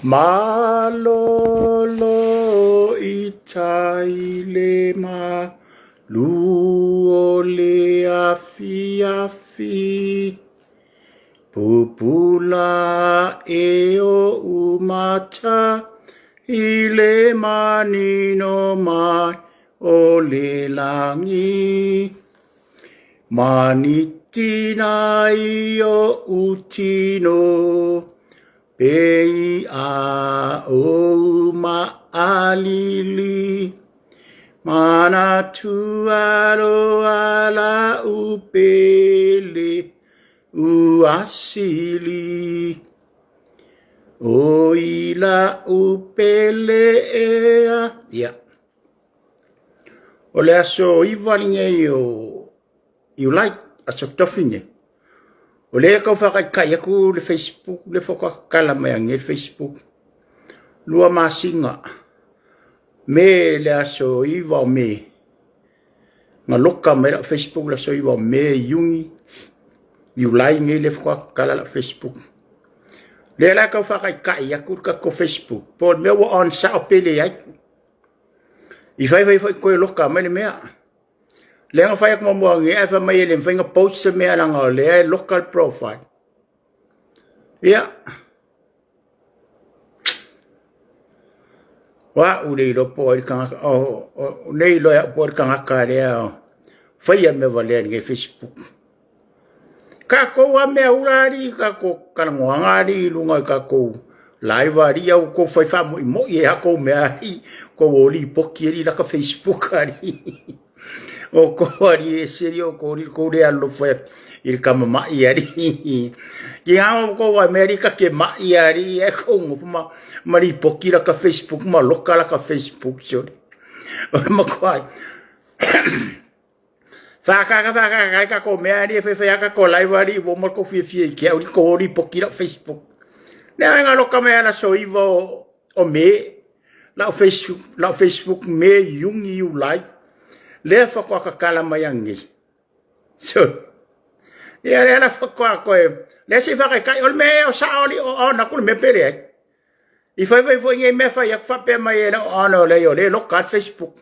Malolo itaile ma luo le afi afi pupula e o umata ile manino mai o le langi manitina i o utino Pei a o ma alili mana tuaro ala upele uasili o ila upele ea ya o le aso ivalinge you like aso tofinge o le kau whakaikai aku le Facebook, le whakakala mai ange le Facebook. Lua masinga. Me le aso iwa o me. Nga loka mai la Facebook le aso iwa o me yungi. Iulai nge le whakakala la Facebook. Le la kau whakaikai aku kako Facebook. Po me wa on sa o pele ai. I whai koe loka mai le mea. Le nga whai akma mua nge, e wha mai ele mwhainga post sa mea langa o le local profile. Ia. Wa ule ilo po ori kangaka, nei ilo ya po ori kangaka lea whai a me wale nge Facebook. Ka kou a mea urari, ka kou karangoangari, lunga ka kou live ari au kou whai wha mo i e hako mea ari, kou oli poki eri laka Facebook ari. O ko ari e seri o ko re alo foi il kama mai ari ki nga ko America ke mai ari e ko ngofuma mari pokira ka Facebook ma lokala ka Facebook so o ma kwai fa ka ko me ari fe ka ko live ari bo mo ko fi ke ori ko ori pokira Facebook ne nga loka me ana so ivo o me la Facebook me yungi you like le whakakakala mai angi. So, ia le ana whakakoe. Le si whakakai, ol me o saoli o nakul me pere ai. I whai nge me whai ak whape mai e o ano le o le loka Facebook.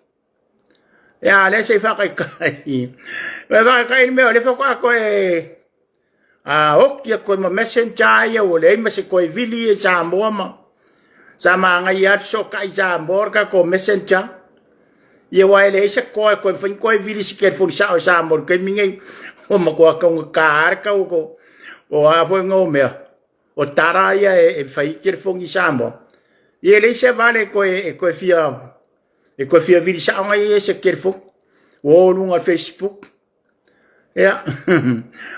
Ia le si whakakai. Me whakakai me o le whakakoe. Oki a koe ma messenger ia o le ima se koe vili e sa moa ma. Sa maa ngai atu so kai sa morka ko messenger. Ia wai le isa koe whain koe viri si kere furi sao sa mor kei mingai o makua kaunga kāre kau ko o a fwoi ngau mea o tara ia e whai kere fungi sa mor ia le isa vale koe fia viri sao ngai e se kere fung o lunga Facebook ia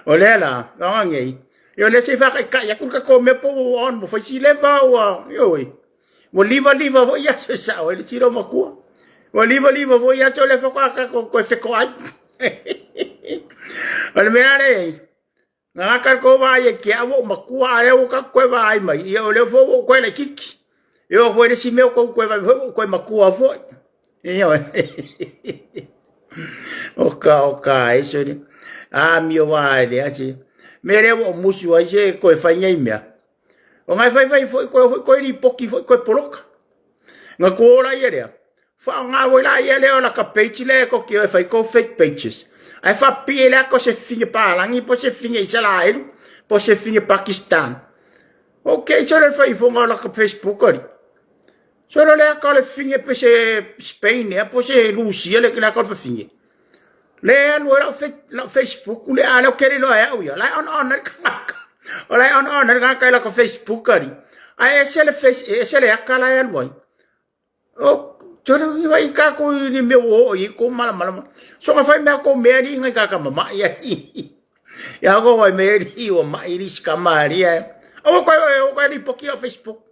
o le la ngei ia le se whakai kai akul ka ko me po on mo whai si lewa ua ioi mo liva vo ia se sao ele siro makua o liva vo ia so le whakaka ko wheko ai. Ole mea re, ngā kar ko vai e kia wo makua are o ka koe vai mai. Ia o le fo koe le kiki. Ia o koe le si meo koe vai koe makua fo. Ia o. Oka e so ni. Mi o vai le asi. Me re o musu ai se koe whaingai mea. O ngai whai koe ri poki koe poloka. Ngā kōra ia rea. Fa nga wala ia le ola ka page le ko ki fai ko fake pages ai fa pie le ko se finge pa langi po se finge Israel po se finge Pakistan okay so le fai fo nga ka Facebook ari so le ka le finge pe se Spain e po se Rusia le ka ko finge le no la Facebook le ala kere lo ya la on ka la ko Facebook ari ai se le ka la ya lo o Toro iwa i ka ko ni me o i ko mala. So ka fai me ko me ri ngai ka mama ia. Ya ko vai me ri o mai ri ska maria. O ko ni poki o Facebook.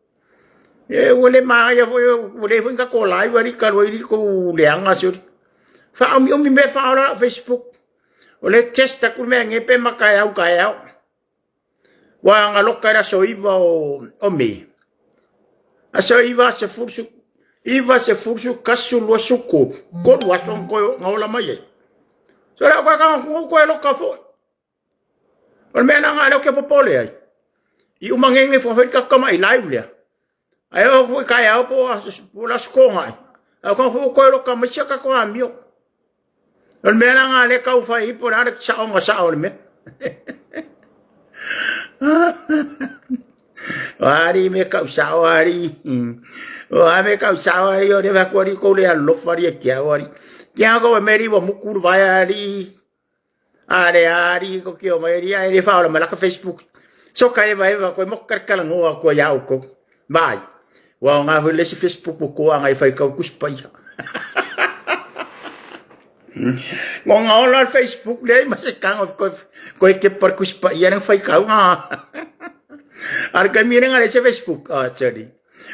E o le mai o le fun ka ko live ri ka ri ko le anga so. Fa mi me fa ora Facebook. O le testa ku me nge pe makai au ka au. Wa nga loka ra so iwa o me. A so iwa se fursu Iva se fursu kasu lua suku. Ko lua son ko ngaula mai. So la ka ko lo ka fo. O me na nga lo ke popole ai. I umangenge fo ka kama I live le. ai o fu kai au po la skonga au ko fu ko lo ka ma sia ka ko amio on me la nga le ka fa i po na sa o sa o me Wari me ka sa wari wa me ka sa wari o de va ko ri ko le lo fari e kia wari kia ko me ri wa mukuru vai ari ari ko ki o me ri ai le fa o me la ka Facebook so kai vai va ko mo kar kala ngo ko ya ko vai wa nga ho le Facebook ko nga i fa ka kuspa ya mo nga on Facebook le ma se kang of ko ke par kuspa ya nang fa ka nga ar ka mi nga le Facebook chari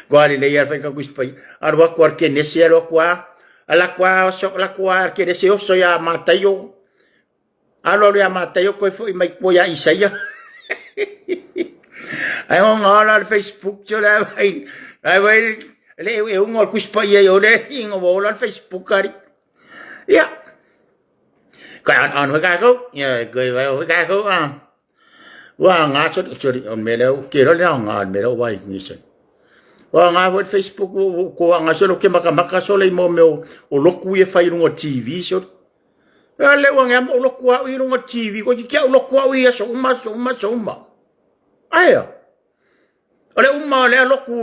Guardi le yar fai ka kuspai ar wa kwar ke ne se lo kwa ala kwa sok la kwa ke de se so ya matayo alo ya matayo ko foi mai po ya isaya ai on ala Facebook cho la vai le un kuspai yo de ingo bola Facebook kari ya ka an ka ko ya goi vai ka ko wa nga chot chori on melo ke ro la nga melo vai ni se wa nga wot Facebook ko nga solo ke maka solo mo me o loku e fai no TV so le wa nga o loku a i no TV ko ki o loku a i so ma aya ole le loku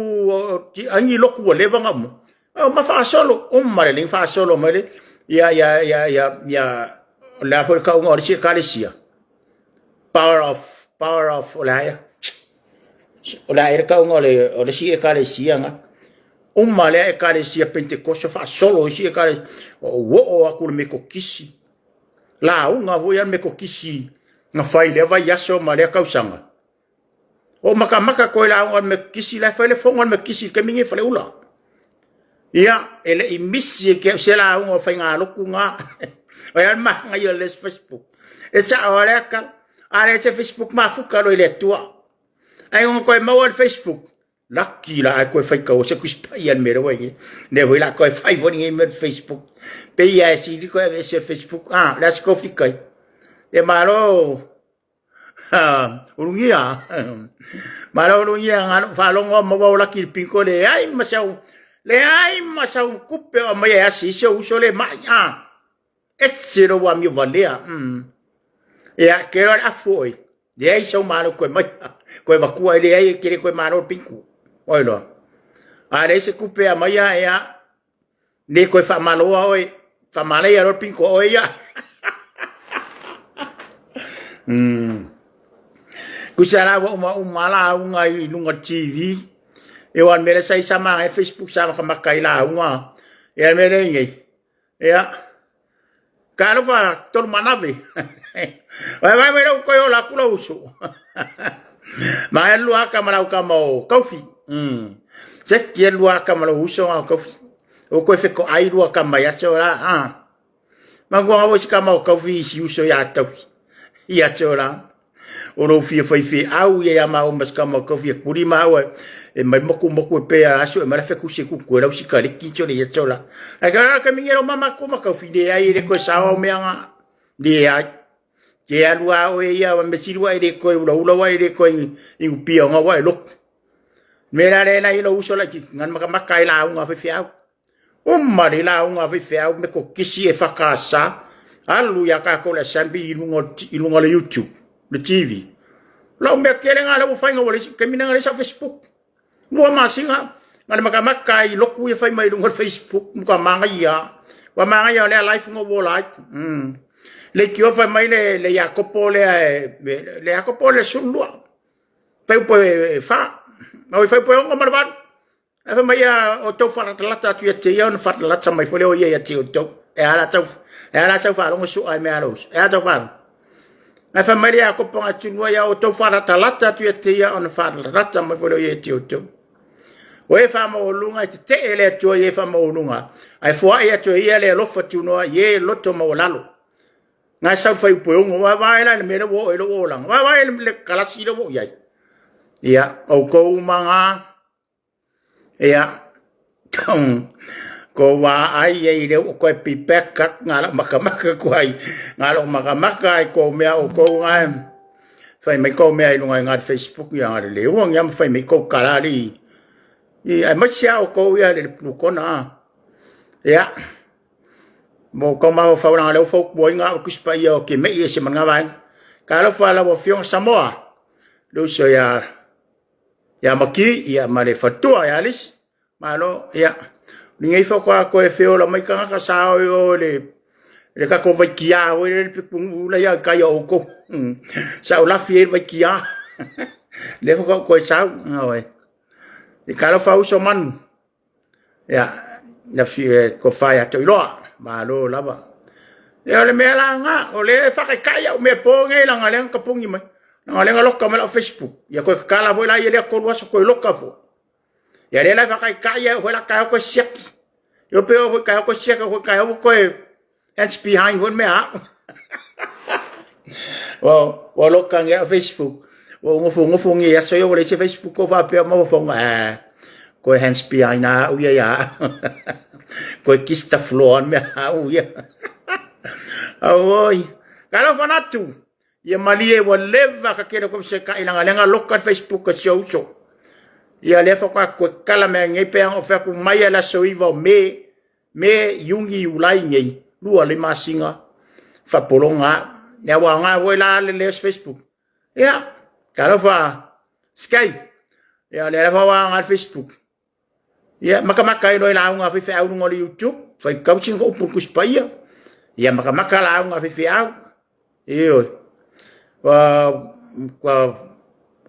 angi loku le va nga mo ma fa solo le fa solo ma le ya la for ka ngo ri ka le sia power of olaya ola era ka ngole o le si e kale sia nga le e kale sia pentecoste fa solo si e kale o akul me ko kisi la unga vo ya me ko kisi na fai le va yaso ma le ka usanga o maka ko la unga me kisi la fa le fonga me kisi ke mingi fa le ula ya ele imisi ke se la unga fa nga lo kunga o ya ma nga yo le Facebook e sa ora ka ale se Facebook ma fuka lo ile tua ai on ko mo Facebook lucky la ko fai ko se kuspa yan me roye ne voi la ko fai voni me Facebook pe ya si ko e se Facebook la ko fi kai e malo urungia ngano fa lo mo mo la ki pinko le ai masau kupe o mai asi se uso le mai e se ro wa mi valea ya ke ora foi de ai so malo ko mai ko va ku ai ai kere ko maro pinku oi lo are se kupe a mai ya ne ko fa malo oi fa male ya ro pinku oi ya kusara wa mala unga i lunga TV e wan mere sai sama e Facebook sama ka makai la unga e mere ngi ya kalo fa tor manave vai mere ko yo la kula uso ma elu aka mala ka mo kofi se ki elu aka mala uso a kofi o ko fe ko ai lu aka ma ya chola ma go avo ka mo kofi si uso ya kofi ya chola o no fi au ya ma o mas ka mo kofi kuri ma o e mai moku pe aso e mara fe ku se ku ko ra usi ka le ki chola ya chola aga ka mingero mama ko ma kofi de ai re ko sa o me anga de ai ke alua o ia wa mesirua ire ko ula wa ire ko i upia nga wa lo mera le na ilo uso la ki ngan maka ila unga fe fiau mari la unga fe fiau me ko kisi e fakasa alu ya ka ko la sambi ilunga le YouTube le TV la me kere nga la fa nga wala ke mina nga sa Facebook lo ma singa ngan maka i loku e fa mai lunga Facebook muka manga ya wa manga ya le live nga wala le kio fa mai le Jacopo le Jacopo le sulua pe fa ma fa po ngo marvan fa mai o to fa lata tu te ya no fa lata mai fo le o ya ti o to e ala fa lo su ai me alos e ala fa fa mai Jacopo nga sulua ya o to fa lata tu te ya no fa lata mai fo le o ya ti o to o e fa mo lunga te ele to e fa mo lunga ai fo ai to ia le lo fa tu no ye lo to mo lalo nga sa fai puong wa la me wo lo lang wa le kalasi lo ya ya o ko manga ya ko wa ai ye le ko pipek ngala maka ko ai ngalo maka ko me o ko nga fai me ko me ai lunga nga Facebook ya le wo ngam fai me ko kalari I ai mai sia o ko ia le pu kona. Ya. Mo ko ma fa na le fo bo nga ku spa ia o ke me ia se manga vai. Ka lo fa la bo fiong Samoa. Lo so ya maki ia ma le fatua ya lis. Ma lo ya. Ni ngai fa ko e feo la mai ka sa o le ka ko vai kia o le pu la ya ka yo ko. Sa la fie vai kia. Le fa ko sa oi. Di kalau fau soman ya na fi ko fa ya to lo ma lo la ba ya le mela nga o le fa ka ya me po ngai la ngale ka pungi mai ngale ngalo ka mala Facebook ya ko kala bo la ya le ko wa so ko lo ka po ya le la fa ka ya ho la ka ko sek yo pe ho ka ko sek ko ka ho ko hands behind one me ha wo lo ka ngai Facebook wo ngo ngi ya so yo le Facebook ko va pe mo fo ko hands behind na u ya ko kista floor me u ya oi kalau fanatu ya malie wo leva ka kero ko se ka ina nga local Facebook ko so ya le fo ko kala me ngi pe o fa ku mai la so ivo me yungi ulai ngi lu ale masinga fa polonga ya wa nga wo la le Facebook ya kalau fa sky ya le fa wa ngal Facebook ya maka ilo la nga fi fa ngol YouTube fa coaching ko por kuspaya ya maka la nga fi au iyo wa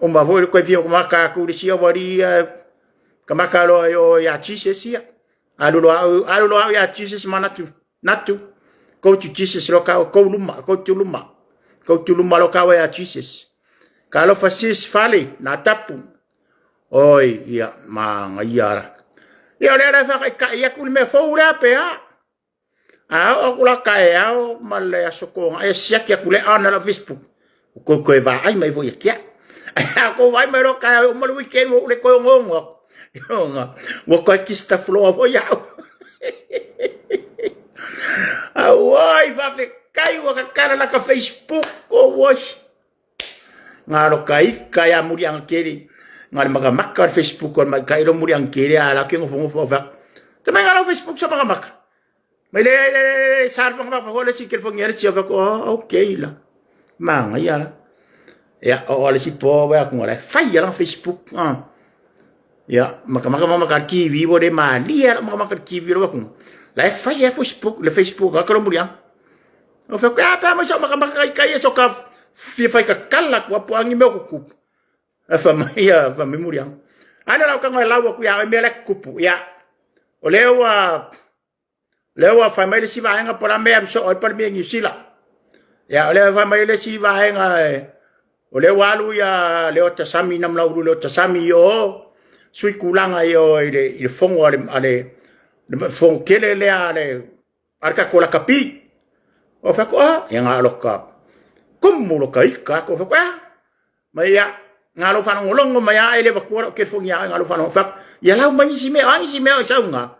umba vo ko fi ko maka ku sia bari ka lo yo ya Jesus ya alu lo ya Jesus manatu natu ko Jesus lo ka ko luma lo ka wa ya Jesus. Kalau fasis fali na tapu. Oi, ya mang ayara. Ya le fa ka ya kul me fo la pe a. A o la ka ya o mal ya soko. Ai sia ya kule ana la Facebook. Ko va ai mai vo ya kia. Ko vai me lo ka o mal weekend mo le ko ngongo. Wo ko kista flo vo ya. Ai va fe kai wo ka kana la ka Facebook ko wash. Ngaro kai kaya muri ang kiri ngal maga Facebook kon mag kai muri ang kiri ala keng fungu fa tamay ngalo Facebook sa mga may le sarf mga pa hola si kirfong yer si fa ko okay la mang ya ya o ala si po ba ko ngala fay lang Facebook ya maga TV bo de mali ya maga TV ro ko la fay Facebook le Facebook ka ko muri ang o fa ka pa mo sa maga kai so ka fi fai ka kala ko po angi me ko kup fa mai muriang ana la ka ngai lawa ku ya me le kupu ya o lewa fa mai le si va nga por me am so o por me ngi sila ya o lewa fa mai le si va nga o lewa lu ya leo ta sami nam la lu leo ta sami yo sui kulanga yo ile fongo ale fong kele le ale arka ko la kapi o fa ko ya nga lo ka como lo kai ka ko fa maya ngalo fa ngolong maya ele ba ko ke fo nya ngalo fa no fa ya la mai si me sa nga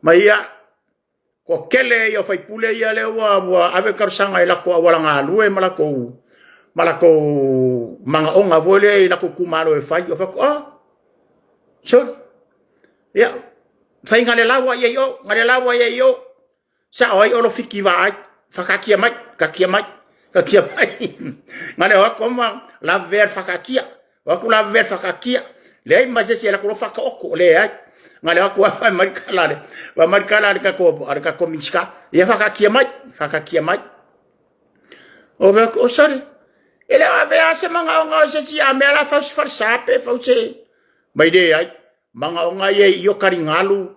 maya ko kele yo fa pule ya le wa ave kar sanga ila ko wala ngalu e malako manga onga vole ila ko kumalo e fa yo fa ko so ya fa ngale lawa ye yo sa oi olo fiki va fa ka kia mai kakia mai ngale wa koma la ver fakakia wa ku la ver fakakia le ma se la ku faka oko le ngale wa ku fa markala ka ko miska ya fakakia mai o be ko sare ele a be ase manga nga se si a me la fa sape fa se mai de ai manga nga ye yo karingalu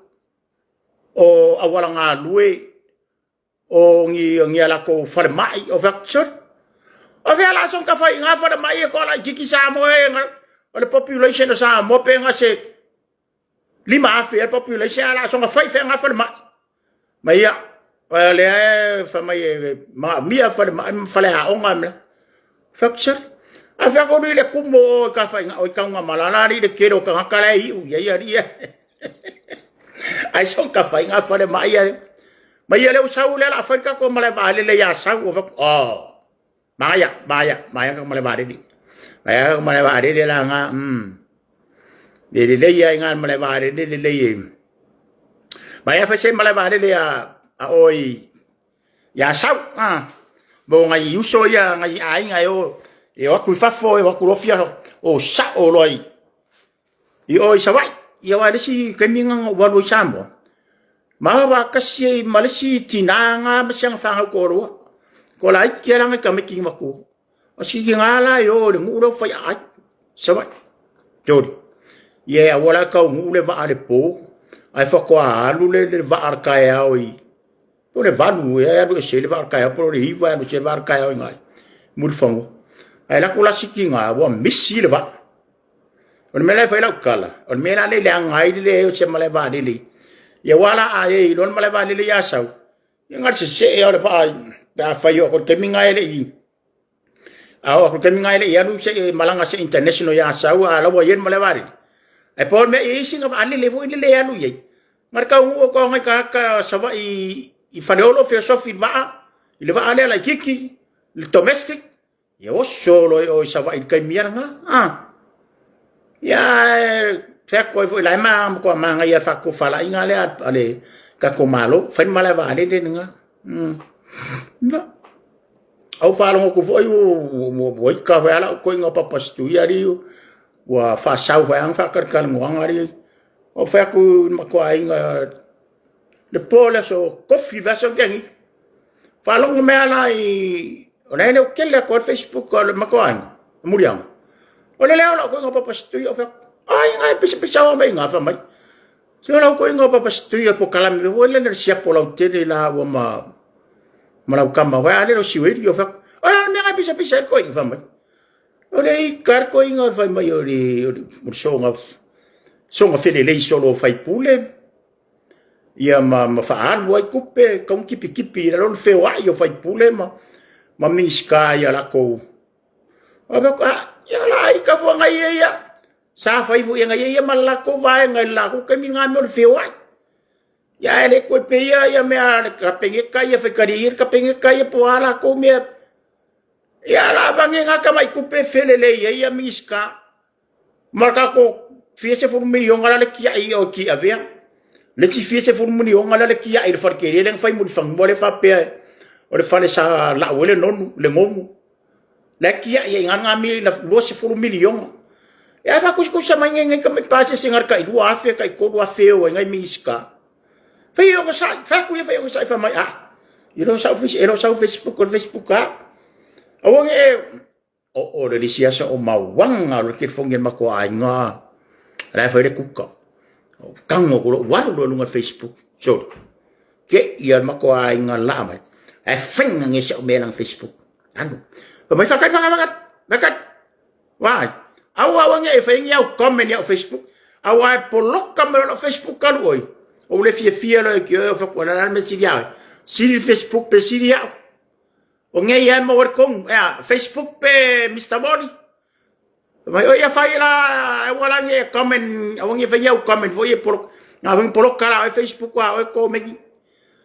o awala ngalu o ngi ala ko far mai o vector o ve ala son ka fa nga far mai ko la kiki sa mo o le population sa mo pe nga se lima fe population ala son ka fa nga far mai ya le fa mai ma mia far mai fa le a onga me vector a fa ko le kumo ka fa nga o ka nga malala ri de kero ka kala i u ya ai son ka fa nga far mai ya mai le usau le la Afrika ko male vale le ya sa o maya ka male vale di maya ka male vale de la nga le ia ngan male vare le mai fa se male vare le a oi ya sau bo ngai uso ya ngai ai ngai o ku fa fo o ku lo fia o sa o loi i oi sa vai ia wa si keminga wa lo sambo ma wa kasi malisi tinanga masang fa ko ro ko lai kia langa ka meki maku o si ngala yo le nguro fa ai sa vai jodi ye wala ka ngule va ale po ai fa ko alu le va arka ya oi po le valu ya do se le va arka ya po le iva no se va arka ya ngai mul fango ai la kula sikinga wa misi le va on me la fa la kala on me la le ngai le se male va le ya wala ai don male va le ya sau ngar se ya le fa da fa yo ko keminga le i aw ko keminga le ya lu se malanga se international ya sau ala wa yen male va ai por me isi ngam ani le vo le ya lu ye marka u ko ngai ka sava i faneolo filosofi va le va ale la kiki le domestic ya o solo o sava i kai mianga ya fa ko vo la ma ko ma ngai ya fa ko fala inga le ale ka ko malo fa mala va ale de nga no au palo ko vo o ka va la ko nga papa stu ya ri wa fa sau fa ang fa kar kal ngwa ri o fa ku ma ko ai nga le pole so coffee va so gangi fa long me ala i ona ne o kelle ko Facebook ko ma ko ai muriang o le la ko nga papa stu o fa ai ngai pisa o mai nga fa mai so la ko nga papa stu po kala me o le sia po la te la o ma la kama wa ale no siwe o fa ai me ngai pisa ko fa mai o le kar ko inga fa mai o le songa fele le solo fai pule ia ma fa an wai kupe kom kipi la lo fe wa yo fai pule ma miska ya la ko aba ka ya la i ka fo ngai ya sa fai fu ngai ya ma la ko va ngai la ko mi ngai mo fe wa ya le ko pe ya me ka penge ka ya fe karir ka penge ka ya po ala ko me ya la bangi nga ka mai kupe fele le ya miska marka ko fiese fu milion ala le kia i o ki avea le ti fiese fu milion ala le kia i far kere le fai mo fang mo le fa pe o le fale sa la wele non le ngomu le kia i nga mi la lo se fu milion ya fa kus sa mai ngai ka me pase singar ka i dua fe ka i ko dua fe o ngai miska fa yo ko sa fa ku fa yo sa fa mai iro sa Facebook ko Facebook awang o le sia sa o mawang lo ke fongen ma ko ai nga la fa le kuka kango ko wa lo lunga Facebook so ke ia ma ko ai nga la mai ai feng nge sa me nang Facebook anu pa mai fa bakat wai awang e feng ya comment ya Facebook awai polok kamera Facebook kan oi o le fie lo ke fa ko la me sidia si Facebook pe sidia o ngai ya mo kong ya Facebook pe Mr. Boni mai o ya fai la wala nge comment awang e fanya comment vo e por awang por kala Facebook wa o ko mengi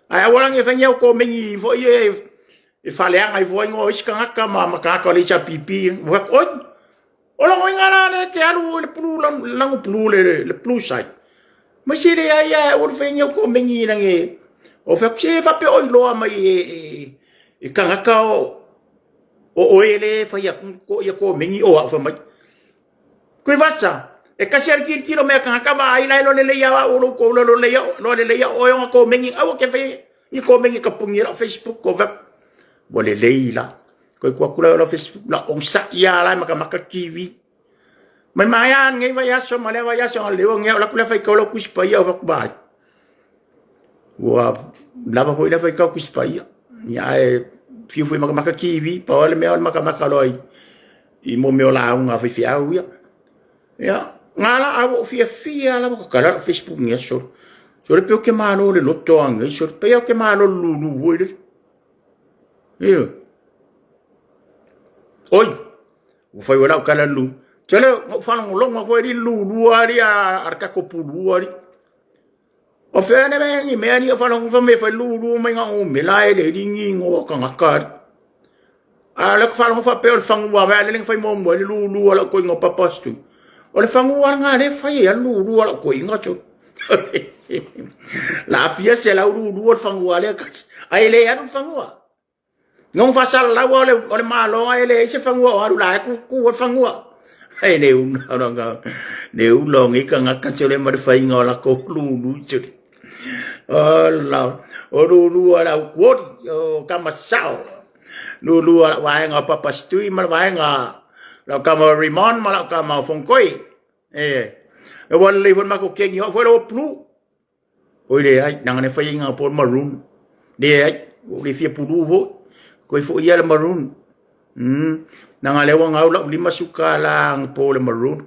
ai wala nge fanya ko mengi vo e fale ai vo ngo iska ka ma ka ko le cha pipi vo o lo ngala le te alu le plu lang plu le plu sai mai si le ya o fanya ko mengi na nge o fa che fa pe o lo mai e kanga ka o ele fa ya ko mengi o fa mai ko vasa e ka ser ki me kanga ka ba ai lai lo le ya o lo ko lo le ya o yo ko mengi au ke fe i ko mengi ka pungi la Facebook ko va bo le leila ko kula lo Facebook la on sa ya la maka kiwi mai ya ngai va ya so male va ya so le o ngai la kula fa ko lo kuspa ya va ba wa la ba ho la fa ka kuspa ya fiu fui maka kiwi pa ole me maka loi i mo me la unha fi fiau ya ngala abo fia la ko kala Facebook ngia so le pe ke malo le lotto anga so pe ke malo lu wole oi u fai wala kala lu tele fa no lo ma ko ri lu ari arka ko pulu ari o fene me ni me ani fa no fa me fa lu me nga o me la le ringi ngo ka ngakari ala ko fa no fa pe o fang wa le fa mo mo lu ala ko ngo papastu o le fangua nga le fai a lu lu ala ko inga cho la fia se la lu lu fangua le ai le anu fangua ngong fa sal la wa le ma lo ai le se fangua aru la ku fangua ai ne un nga ne u lo ngi ka nga ka se le ma fai nga la ko lu lu cho la o lu lu ala ko ka ma sao lu lu ala wa nga pa pastui ma wa nga la kama rimon ma la kama fongkoi e wal le bon ma ko kengi ho lo plu o le ai nang ne fai nga por maroon de ai o le fia pulu vo ko fo ia le maroon nang ale wa nga la lima suka lang po le maroon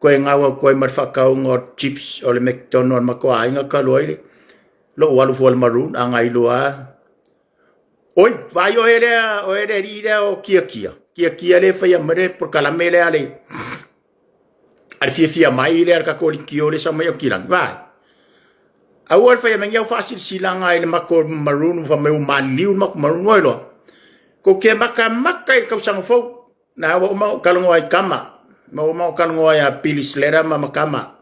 ko nga wa ko ma fa ka ngo chips o le McDonald ma ko ai nga ka loi lo wa lo fo le maroon angai lo a oi vai o ere rida o kia le fai amare por calamele ale al fia mai le ka ko kio le sama yo kilang vai awal fai mengia fasil silanga ile mako maroon fa meu maliu mak maroon lo ko ke maka ka sang fo na wa ma kalongo ai kama ma kalongo ai pilis lera ma kama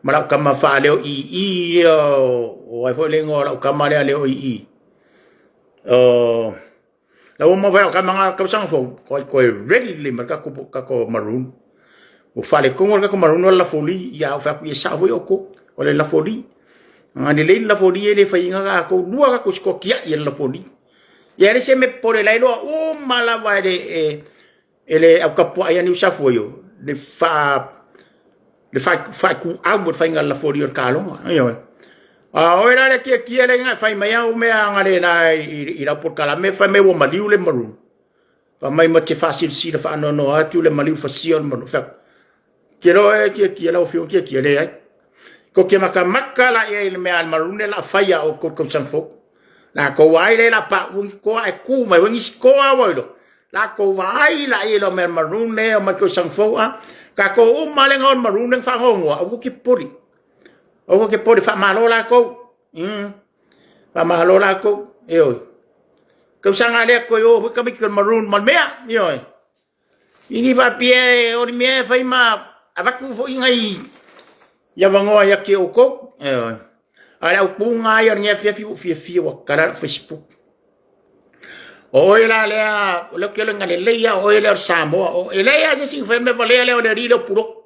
mala kama fa leo i o ai fo le ngora kama le leo i la uma vai ka manga ka sang fo ko ready le marka ko maroon o fale ko ngor ka maroon la foli ya fa pi sa bo ko le la foli ngani le la foli le fa inga ko dua ka ko kia ye la foli ya le se me por el ailo o mala va de ele au ka po ya ni sa fo yo le fa ku au mo fa inga la foli ka lo yo ora le kia le nga fai mai au me ngare na ira por kala me fa me wo maliu le maroon fa mai ma te fasil si le fa no atu le maliu fa si on mo fa kero kia la ofio kia le ai ko ke maka la e me al maroon la fai o ko sanfo la ko wai le la pa un ko ai ku mai wengi ko a lo la ko wai la e lo me maroon le o ma ko sanfo a ka ko o male ngon maroon fa ngo o ki pori o ke pode fa malo la ko fa malo la ko ko sanga le ko yo ka mi ko maroon mal mea yo ini va pie o mi fa ma avaku fo ingai ya vango ya ke o ko ala o punga ya nge fia wa kala Facebook o ela le lo ke lo ngale le ya o ela Samoa o ela ya se sin fa me vale le o de ri puro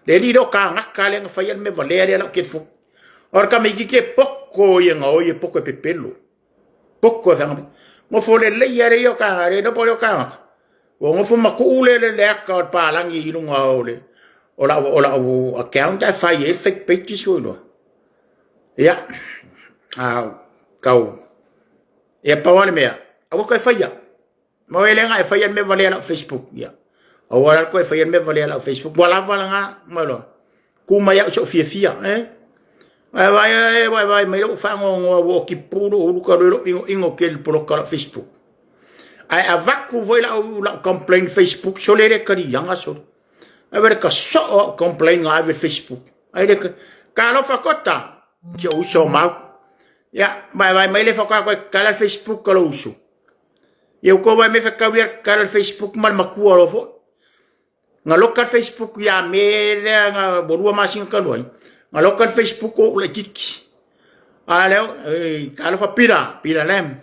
le lido ka ngaka le fa me vale la ke fu or ka mi ke poko ye ngo ye poko pepelo poko fa mo fo le ya re yo ka re no po yo ka wo mo fu ma ku le ka pa lang i lu ngo le ola account fa ye fake page so lo ya kau e pa wale me a ko fa ya mo ele nga fa me vale la Facebook ya awal ko fa me vale la Facebook wala nga malo kuma ya so fia vai mai lo fa ngo ki puro lu ka lo ingo kel pro ka Facebook ai avaku voi la complain Facebook so le ka ri yanga so ai ver ka so complain nga ver Facebook ai de ka lo fa kota jo so ma ya vai mai le fa ka la Facebook ka lo uso eu ko vai me fa ka ver ka la Facebook mal maku lo fo nga local Facebook ya me nga borua masing ka lo nga local Facebook ko le kiki ale kala fa pira lem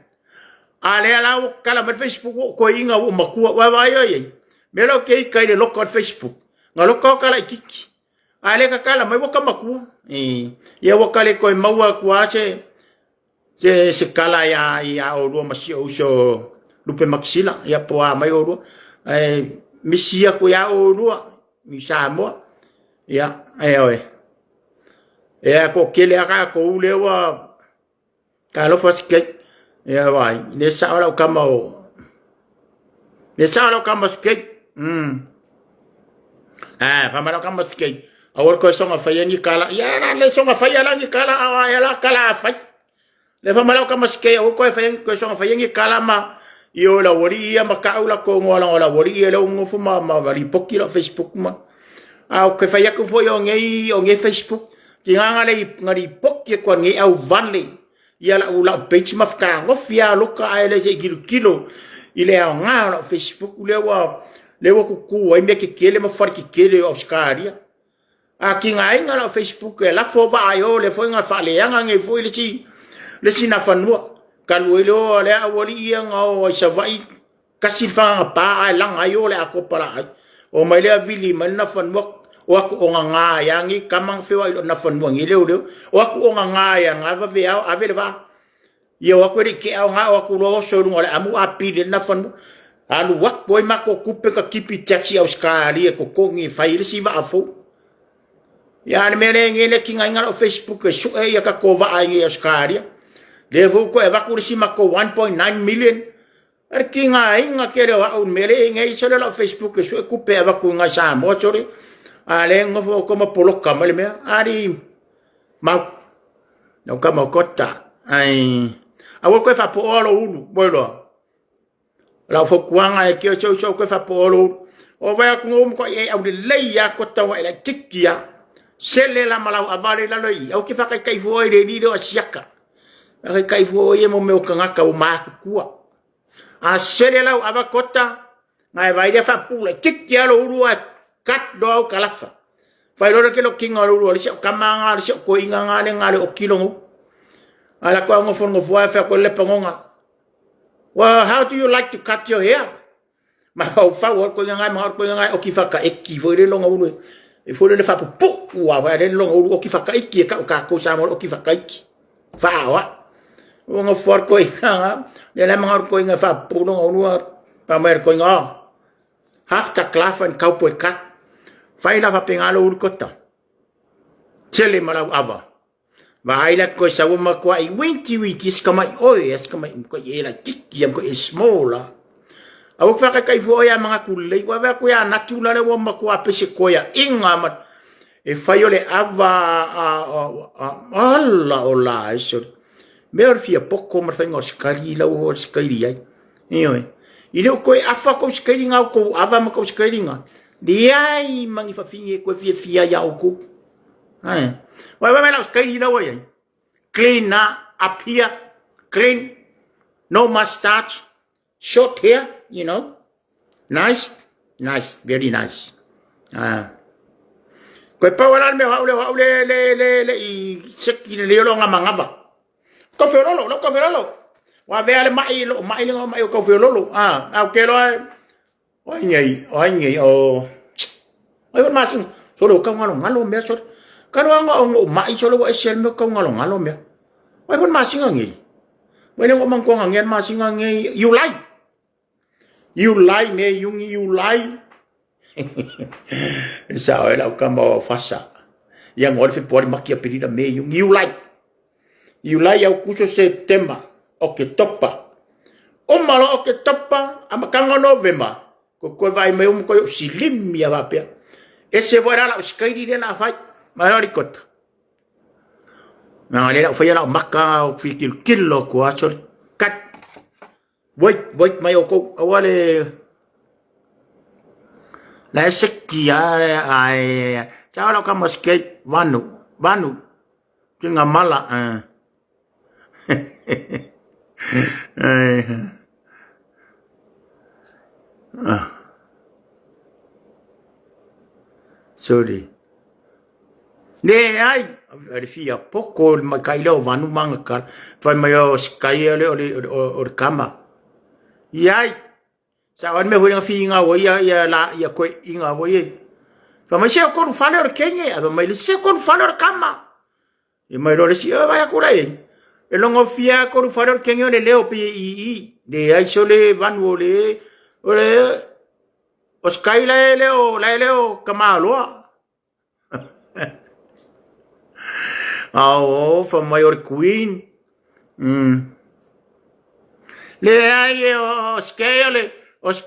ale ala kala mer Facebook ko inga o makua wa ye me lo ke kai le local Facebook nga local kala kiki ale ka kala mai ka makua ye wa kale ko maua kwa se kala ya o ro masi o so lupe maxila ya po mai o ro misia ko ya o ro mi Samoa ya ko kele aka ko ule wa ka lo faske ya vai ne sa la kama ske fa mala kama ske awal ko songa fa yani kala ya na le songa fa ya la ni kala ya la kala fa le fa mala kama ske awal ko fa yani ko songa fa yani kala ma yo la wori ya makaula ko ngola wori ya lo ngofu ma ri poki la Facebook ma au ke fa ya ko fo yo ngai Facebook ki ngari poki ko ngai au vanle ya la ula page mafka ngofia loka ele se kilo ile nga Facebook le wa le wo ku ai me ke kele ma far ke kele Australia a ki ngai ngala Facebook la fo ba yo le fo nga fa le nga ngai fo le si na fanua ka luelo le a woli nga o sa vai kasi fa pa lang ayo le ako para o mai le vili man na fanua o aku o nga yangi kamang fe wa na fanua ngi le o aku o nga ya nga va ve a ve va yo aku ri ke o nga o aku lo so lu le amu api le na fanua alu wak boy mako kupe ka kipi taxi Australia ko kongi faile si va afo ya ne mere ngene kinga ngalo Facebook so e ya ka ko va ai Australia le vo ko e va ku si mako 1.9 million er kinga inga ke le wa un mere ngai so le Facebook so e kupe va ku nga sa mo chore ale ngo ko ma polo ka male me ari ma no ka mo kota ai awo ko fa po olo unu boilo la fo kuanga e ke cho ko fa polo o va ku ngom ko e au de leia ko tawa e tikia sele la malau avale la loi au ke fa kai fo e ni do asiaka kai fo e mo me o kanga ka o ma ku a sele la ava kota ngai vai de fa pula tikia lo uru kat do kalafa fa ro ke lo kinga uru le se kamanga le se ko inga ngale ngale o kilongo ala ko ngo fo ngo fa ko le pangonga. Well, how do you like to cut your hair? Ma fa wa ko nga ma ko nga o ki fa ka eki fo le longa ulu e fo le fa pu wa wa le longa ulu o ki fa ka eki ka ko sa mo o ki fa ka eki fa wa o nga for ko nga le la ma ko nga fa pu longa ulu pa mer ko nga half ta klaf en ka po ka fa ila fa pengalo ulu kota chele mala ava Baila ko sa uma ko ai winti skama oi skama ko ela kiki am ko smola au fa kai fo ya mga kulei wa ba ko ya natula le wa ko apese ko ya inga ma e faiole ava alla ola eso mer fia poco mar fengo skari la o skari ai ile ko afa ko skari nga ko ava ma ko skari nga diai mangi fa fie ko fia ya o ko Why am I like clean up here, clean, no mustache, short hair, you know, nice, very nice. Koi pawala me haule le I seki le lo nga mangava. Ko fe lolo. Wa ve ale mai lo ko fe lolo. Au ke lo oi ngai o. Ai ma sing so lo ka ngalo me so. Karo nga o mai so lo esel me ka ngalo me. Wai pun masing ngi. Wai ngo mang ko ngen masing ngi you lie me you lie. Sao ela ka mo fasa. Yang ol fe por makia pedida me you lie au kuso September o ke topa. O malo o ke topa amakanga November. Ko vai me ko silim ya va pe. Ese voira la skairi de na fai. Malori kota. Nga le fa ya maka o fikil kilo ko achor kat. Wait mai o ko awale la sekia ai chao la kama skate vanu tinga mala sorry ne ai ari fia poco ma kailo vanu manga kal fa mai o sky o kama yai sa on me huinga finga o ya ko inga o ye fa mai se ko fale o kenye aba mai se ko fale o kama e mai ro le si va ya kura e longo fia ko fale o kenye le leo pi de ai sole vanu ole o sky leo kama lo from Mayor Queen. Le ai o scale ole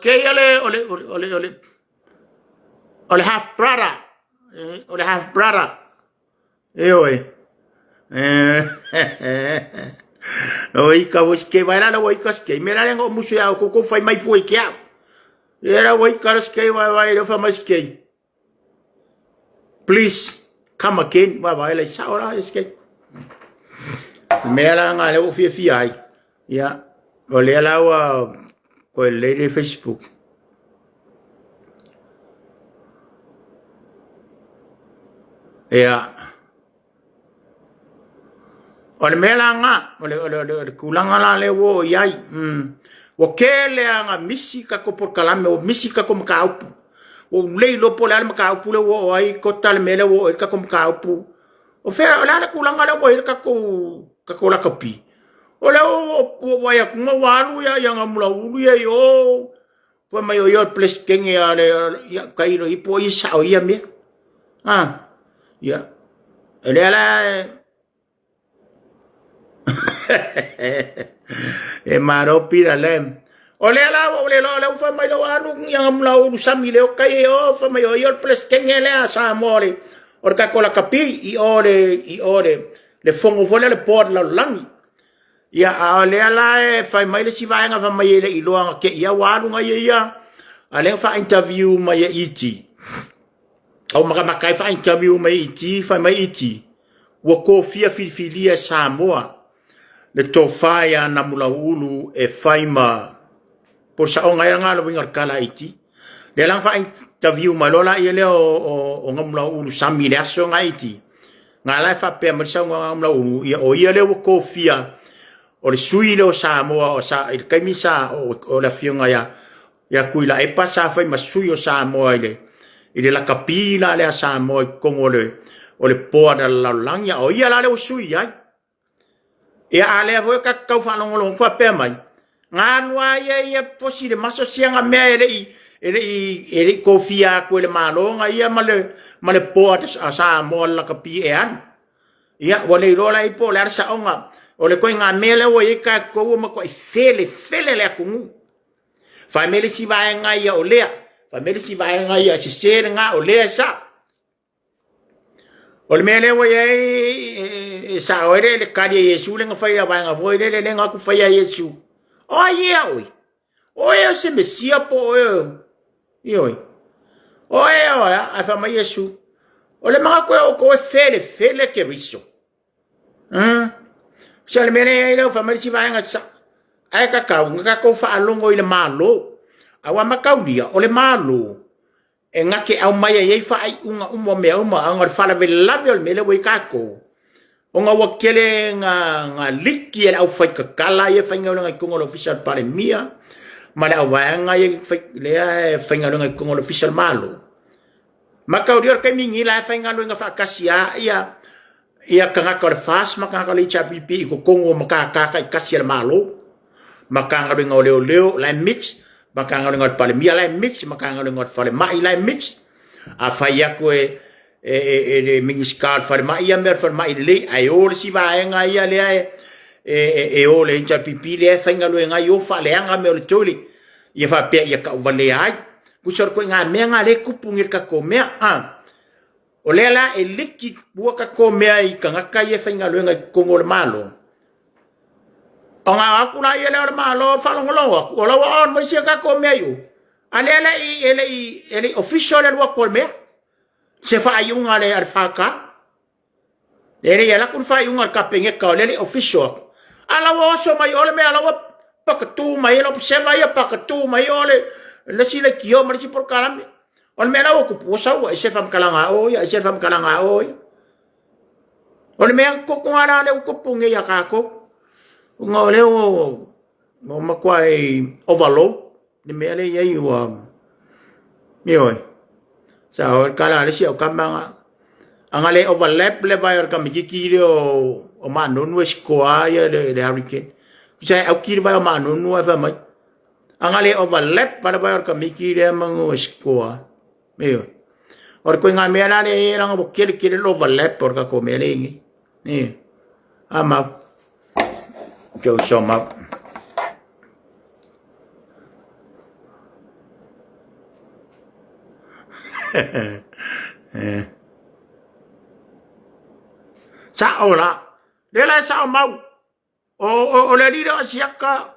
half brother. Ole half brother. Oi ka wis ke vai la oi ka ske mera ngo musu ya ko fai mai foi ke a. Era oi ka ske vai fa mai ske. Please come again, vai lai saura esque. Mera nga le fi ai. Ya, o le la wa ko le Facebook. Ia. O le mela nga, o le kulanga la le wo iai. O kele anga misi ka ko por kalame, o misi ka ko makaupu. O lei lopo le ala makaupu le wo ai kota le mele wo ka ko makaupu. O fera o le ala kulanga le wo ka ko la kapi. O le o waya kunga walu ya yang amula ulu ya yo. Fa mai o yo ples kenge ya le ya kairo ipo isa o ia me. Ya. Ele ala e maro pira lem. Ole ala ole lo fa mai lo anu yang amula ulu sami le o kai o fa mai o yo ples kenge le sa mori. Or ka ko la kapi i ore le fongo fole le por la langi. Ia a le ala e fai mai le sivaenga fa mai le iloanga ke ia walu nga ia a le fa interview mai iti au maka fa interview mai iti fa mai iti wo ko fia filia Samoa le to fai na mula ulu e fai ma por sa o nga nga lo wingar kala iti le lang fa interview mai lola ia le o nga mula ulu sami le aso nga iti nga la fa pe ma sa nga mula ulu ia o ia le wo ko fia o le sui le o Samoa o sa il kaimisa o la fionga ya kuila e pasa fai masui o Samoa ile la kapila le a Samoa kongo o le poa da la langya o ia la le o sui ai e a le vo ka kau fa long fa pe mai nganwa ia posi le maso sianga me ele kofia ko le malonga ia male poa a Samoa la kapi e an ia wale rola i po la sa onga o le koe ngā mele o e ka kou ma koe fele le akungu. Whai mele si vai ngai o lea. Whai mele si vai ngai a se sere ngā o lea sa. O le mele o e sa oere le kari a Yesu le ngā whai a vai ngā voi le ngā ku whai a Yesu. O ia oi. O e o se mesia po o e. Ioi. O e o a wha mai Yesu. O le mga koe o koe fele ke riso. Sa le mene ai lau whamari si vaenga sa. Ai kakau, nga kakau wha alongo i le malo. Awa makaulia o le malo. E ngake au mai ai wha ai unga umwa mea uma. Anga le whala vele lawe o le mele wai kako. O nga wakele nga liki e au whai kakala e whainga o ngai kongo lo official pare mia. Ma le au vaenga e whainga o ngai kongo lo official malo. Makaulia o kai mingi la e whainga o ngai whakasia ia kangaka le fas makanga le chapipi ko kongo makaka kai kasi le malo makanga le ngoleo leo la mix makanga le ngot pale mia la mix makanga le ngot fale mai la mix a faia ko e mingiskal fale mai ia mer fale mai le ai ol si va nga ia le e o le chapipi le fanga le nga yo fale nga me le toli ia fa pe ia ka vale ai ku sor ko nga me nga le kupungir ka ko me o lela e liki buaka ko mea i kangaka i e whainga luenga i kongo le malo. O ngā akula i e leo le malo whalongoloa. O lawa on mai sia ka ko mea iu. A lela i official e lua ko mea. Se whaiunga le ar whaka. Ele i ala kun whaiunga le kapengeka o lele official. A lawa oso mai ole mea lawa pakatu mai lo psema ia pakatu mai ole. Lesi le kio ma lesi por kalame. On mena o kupu sa o se fam kalanga o ya se fam kalanga o on me ko ko ara le kupu nge ya ka ko ngo le o mo ma kwai overload ni me le ye yu mi oi sa o kala le si o kamanga anga le overlap le vai or kam ki le o ma no no square ya le hurricane sa o ki vai o ma no no fa mai anga le overlap para vai or kam ki le mango square Meo. Or koe ngā mea nane e ranga mo kere lo overlap or ka ko mea rengi. Mau. Kau so mau. Sa o la. Lela sa o mau. O le rira siaka.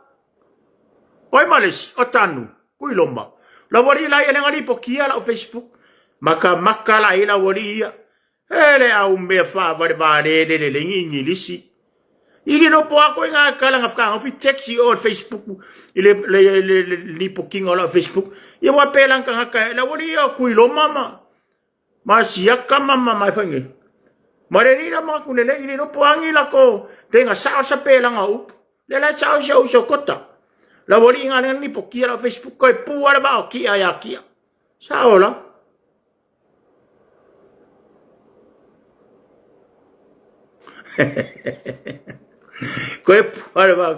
Oi males, o tanu. Kui lomba. La wari la ia ngari po kia la Facebook. Maka la ila wari ia. Ele au me fa vare vare le ngi lisi. Ili no po ako nga kala nga fka fi taxi on Facebook. Ile li po king on Facebook. Ia wa pelang ka la wari ia kui lo mama. Ma sia ka mama mai fange. Marerira mga kunele, ini no puangi la ko, tenga sao sa pela nga up. Lela sao sa uso kota. La wali nga ni pokia la Facebook ko puara ba o kia ya kia. Sao la? Ko puara ba.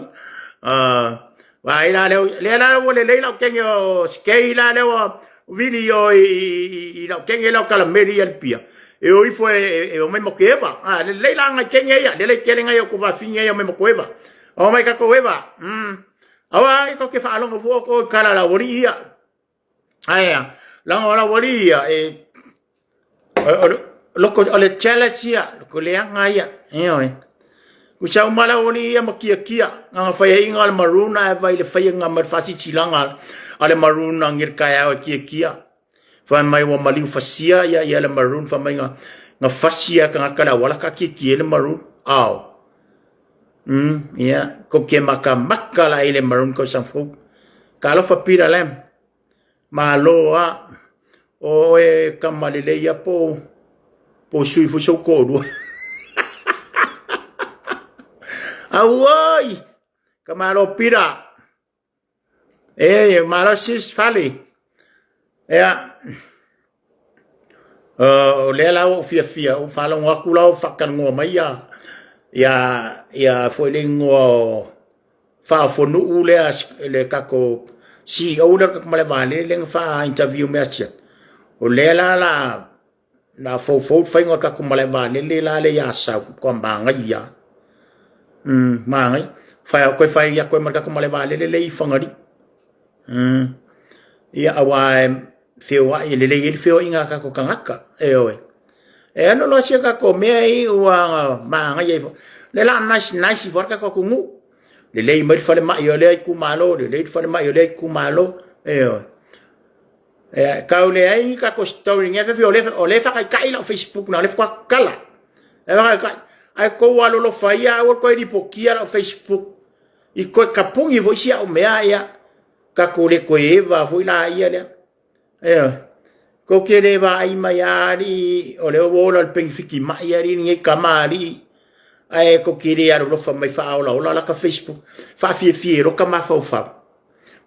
Wa ila le wole le la kenyo scale le wa video i la kenyo la kala medial pia. E oi foi o mesmo que Eva. Le la nga kenye ya, le kere nga yo ku ba finye yo mesmo ko Eva. O mai ka ko Eva. Awa ko ke fa alongo fu ko kala la woria. Aya, la woria e loko ole challenge ya, ko le nga ya. Oi. Ku sa mala woria makia kia, nga fa ye ingal maruna e vai le fa nga mar fasi chilanga. Ale maruna ngir kaya o kia. Fa mai wa maliu fasia ya le maroon fa mai nga fasia ka kala wala ka ki le maroon au ya ko ke maka la ile maroon ko sanfu kala fa pira lem maloa o e kamalele ya po sui fu so ko do awai kamalo pira malo sis fali ya le la o fia o fala un akula o fakan ngo mai ya foi le ngo fa fonu ule le kako si o le ka male vale le fa interview message o le la fo fa ngo ka male vale le la le ya sa ko mbanga ya mangai fa ko fa ya ko marka ko male vale le fangari ya awai feo ile le feo inga ka ko kangaka oi no lo sia ka ko me wa ma nga ye le la nice for ka ko ngu le mai fa le ma yo le ku malo le fa le ma yo le ku malo ka le ai ka ko story nga fe o le fa ka ila Facebook na le fa kala ai ko wa lo fa ya o ko di pokia o Facebook i ko ka pungi vo sia o me ya ka ko le ko eva foi la ia le ko kere va ai maiari o le ola al penfiki maiari ni kamari ai ko kere aro lo fa mai fa ola la ka Facebook fa fie ro ka ma fa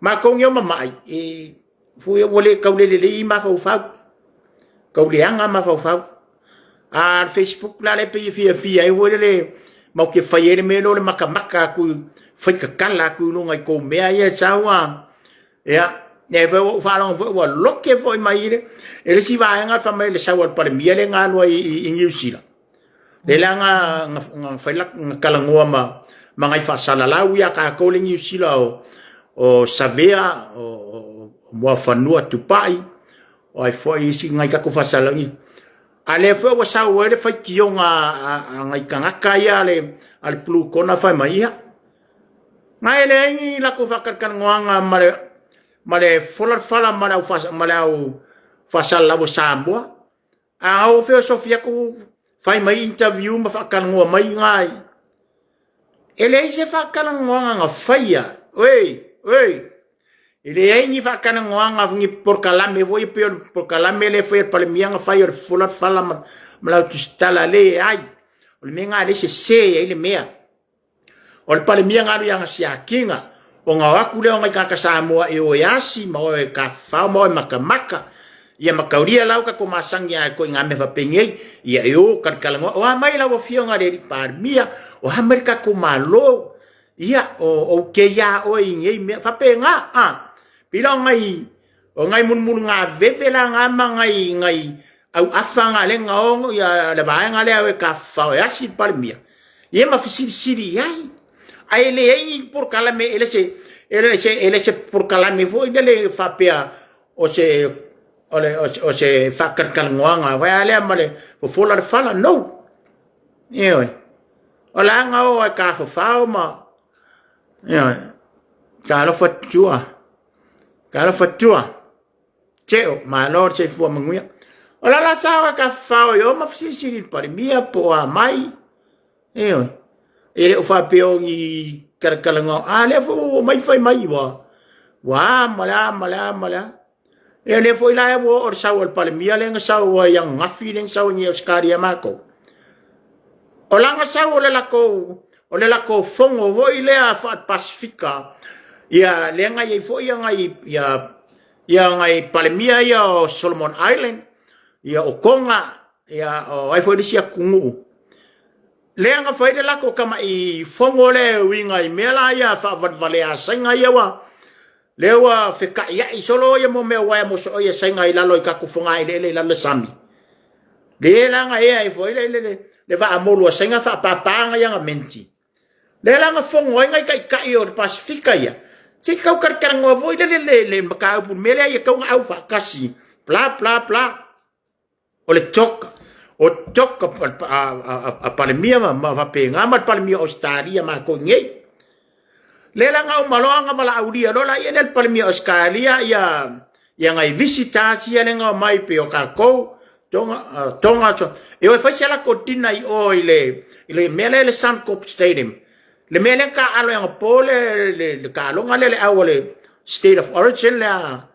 ma ko nyo ma mai fu e wole ka le ma fa ka le anga ma fa a Facebook la le fie ai wole le ma ke fa yere me lo le maka ku fa ka kala ku lo ngai ko me ai sawa ya never fa long wa loke foi mai ele si va nga fa mai le sa wa pale miele nga no i New Zealand le la nga fa la kala ngwa ma ngai fa sala la wi ka ko le New Zealand o savea o mo fa no tupai o ai foi si ngai ka ko fa sala ni ale fo wa sa wa le fa ki nga ngai ka kaya le al plu kona fa mai ngai le la ko fa kan nga male fala malau fasal labo sambo au filosofia ku fai mai interview ma fakan ngo mai ngai ele se fakan ngo nga faia oi ele ai ni fakan ngo nga ngi por kalame voi por kalame le foi para mi nga fai fala malau tu stala le ai o me nga le se ele mea o para mi nga yang sia kinga o nga waku leo ngai kaka Samoa e o yasi ma o e ka whao mo e maka ia makauria lau ka kumasangi a ko ngame fa pengei ia e o karkalango o mai lau o fio nga reri parmia o Amerika kumalo ia o ke ya o ingei me fa penga pila ngai mun nga veve la nga ngai au afanga le nga o ia le ba nga le o ka whao yasi parmia ia ma fisiri ai le ai por kalame ele se por kalame foi le fapea o se fakar kalngoanga vai ale male o fola fala no ola nga o ka fa ma ka lo fatua cheo ma lor se fu manguia ola la sa ka fa yo ma fisiri para mia po mai ele o fa peo i karkalango ale fo mai fai mai wa mala ele foi la wo or sa wal pal mia leng sa wa yang ngafi leng sa ni oskari mako O langa sa o le lako fongo vo i lea wha Pasifika. Ia lenga i fo ia ngai Palemia ia o Solomon Island. Ia o Konga. Ia o ai fo sia kungu. Lenga fo i lako kama i fongo le winga i mela ia wha vale a sainga ia wa. Lewa feka ia i solo ia mo mea waya mo so ia sainga i lalo i kakufonga i le lalo sami. Le langa ia i fo i le va amolu a sainga fa papanga ia nga menti. Le langa fongo inga i kai o Pasifika ia. Si kau karkaranga vo i le makau pu mele ia kau au fa kasi. Bla bla bla. O le toka. O toka a Palemia ma va pe ngama Palemia Australia ma ko ngei. Lela nga umaloanga mala audia lola ia nel Palemia Australia ia ngai visitasi ia nga mai pe o kako tonga e o faisa la kotina i o ile mele le Suncorp Stadium le mele ka alo yang pole le ka longa le awale state of origin la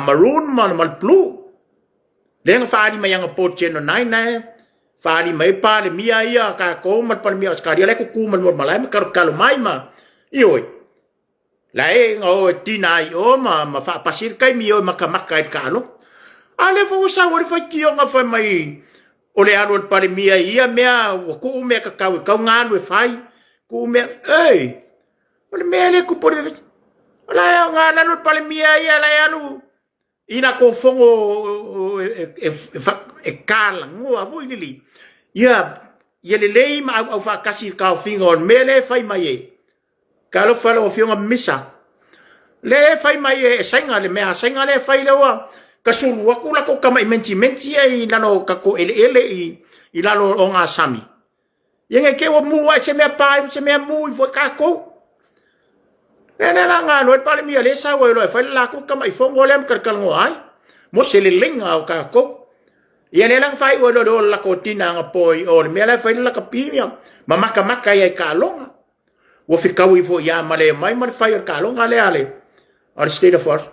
maroon mal blue le nga faadi mai yang po cheno nai faadi mai Palemia ia ka ko mat Palemia Australia le ku mal malai ka kalu mai ma ioi la e ngo tina i o ma fa pasir kai mi o makamaka i kalo ale fo sa wo fa ki o nga fa mai o le aro Palemia ia mea ku me ka ka nganu e fai ku me ei o le mele ku por la nga na Palemia ia la anu ina ko fongo e kala ngo avo ili ia le lei ma au fa kasi ka fingo mele fai mai kalau fala o fionga misa le fai mai e sainga le mea sainga le fai lewa kasulu aku la ko kama menti ai lano ka ko ele i lalo o nga sami yenge ke wo mu wa se mea pai se mea mu vo ka ko ene la nga no Palemia le sa wo lo fai la ko kama i fongo le kar kal ngo ai mo se le lenga o ka ko yene lang fai wo do la ko tina nga poi o me la fai la ka pimia maka ai ka longa wo fikau i fo ya male mai mar fai ka longa le ale al state of force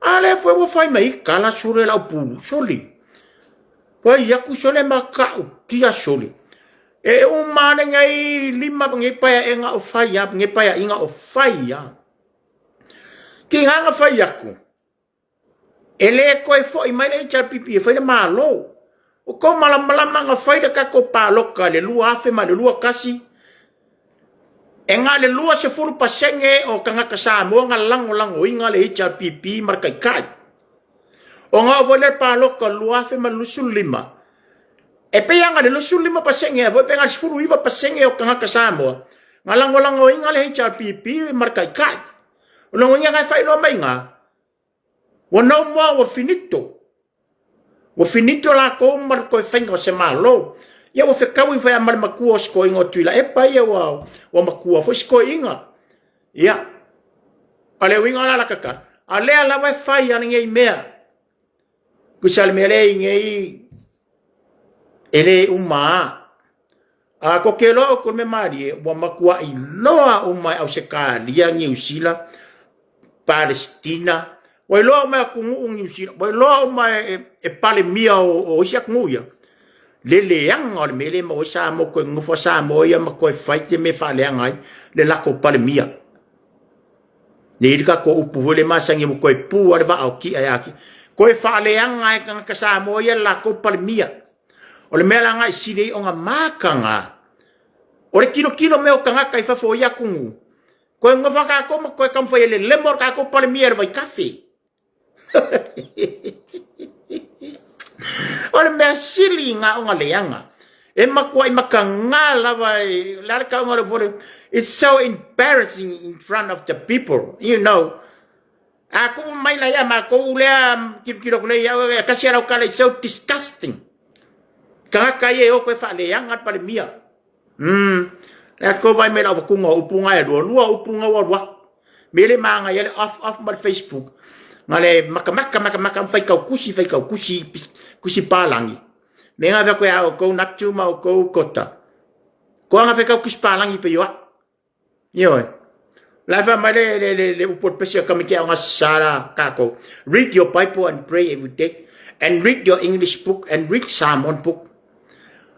ale fo wo fai mai kala sure la pu soli wa ya ku sole maka kia soli e o mane ngai lima ngai pa e nga o fai ya ngai pa ya inga o fai ya ki nga fai ya ku ele ko e fo i mai le chapipi fai le malo o ko mala nga fai de ka ko pa loka le lua afe ma le lua kasi enga le lua se furu pasenge o kanga kasa mo nga lango inga le HRPP markai kai o nga vole pa loka lua fe malusul lima e pe nga le lusul lima pasenge vo pe nga se furu iwa pasenge o kanga kasa mo nga lango inga le HRPP markai kai o nga nga fai lo mai nga o no mo o finito la ko mar ko fenga se malo ia o fekau i vai amal makua sko inga tuila e pa ia wa makua fo sko inga ia ale winga la kaka ale ala vai fai ana ngai mea kusal mele ngai ele uma a ko kelo ko me mari wa makua i loa uma au seka lia New Zealand Palestina wa loa ma ku New Zealand wa loa ma e Palemia o siak nguia le yang o mele mo sa mo ko ngofo sa mo ya mo ko fai te me fa le ngai le la ko Palemia ni ka ko upu vole masangi mo ko pu wa va o ki ayaki ko fa le ngai ka sa mo ya la ko Palemia o le mela ngai sini o nga makanga o le kilo me o kanga kai fa fo ya kungu ko ngofa ka ko mo ko kam fo le lemor ka ko Palemia vai kafe ole me sili nga o leanga e makua I makanga vai la ka ngore for it's so embarrassing in front of the people aku mai la ya ma ko le kiro le ya ka sia ka le so disgusting ka ye o ko fa leanga Palemia la ko vai me la ko ngo upunga e do lua upunga wa mele manga ya off my Facebook ngale maka fai kau kusi palangi me nga ko ya ko natu ma ko kota ko nga fai kau kusi palangi pe yo la fa male le upot pesia kami ke nga sara kako read your Bible and pray every day and read your English book and read Psalm book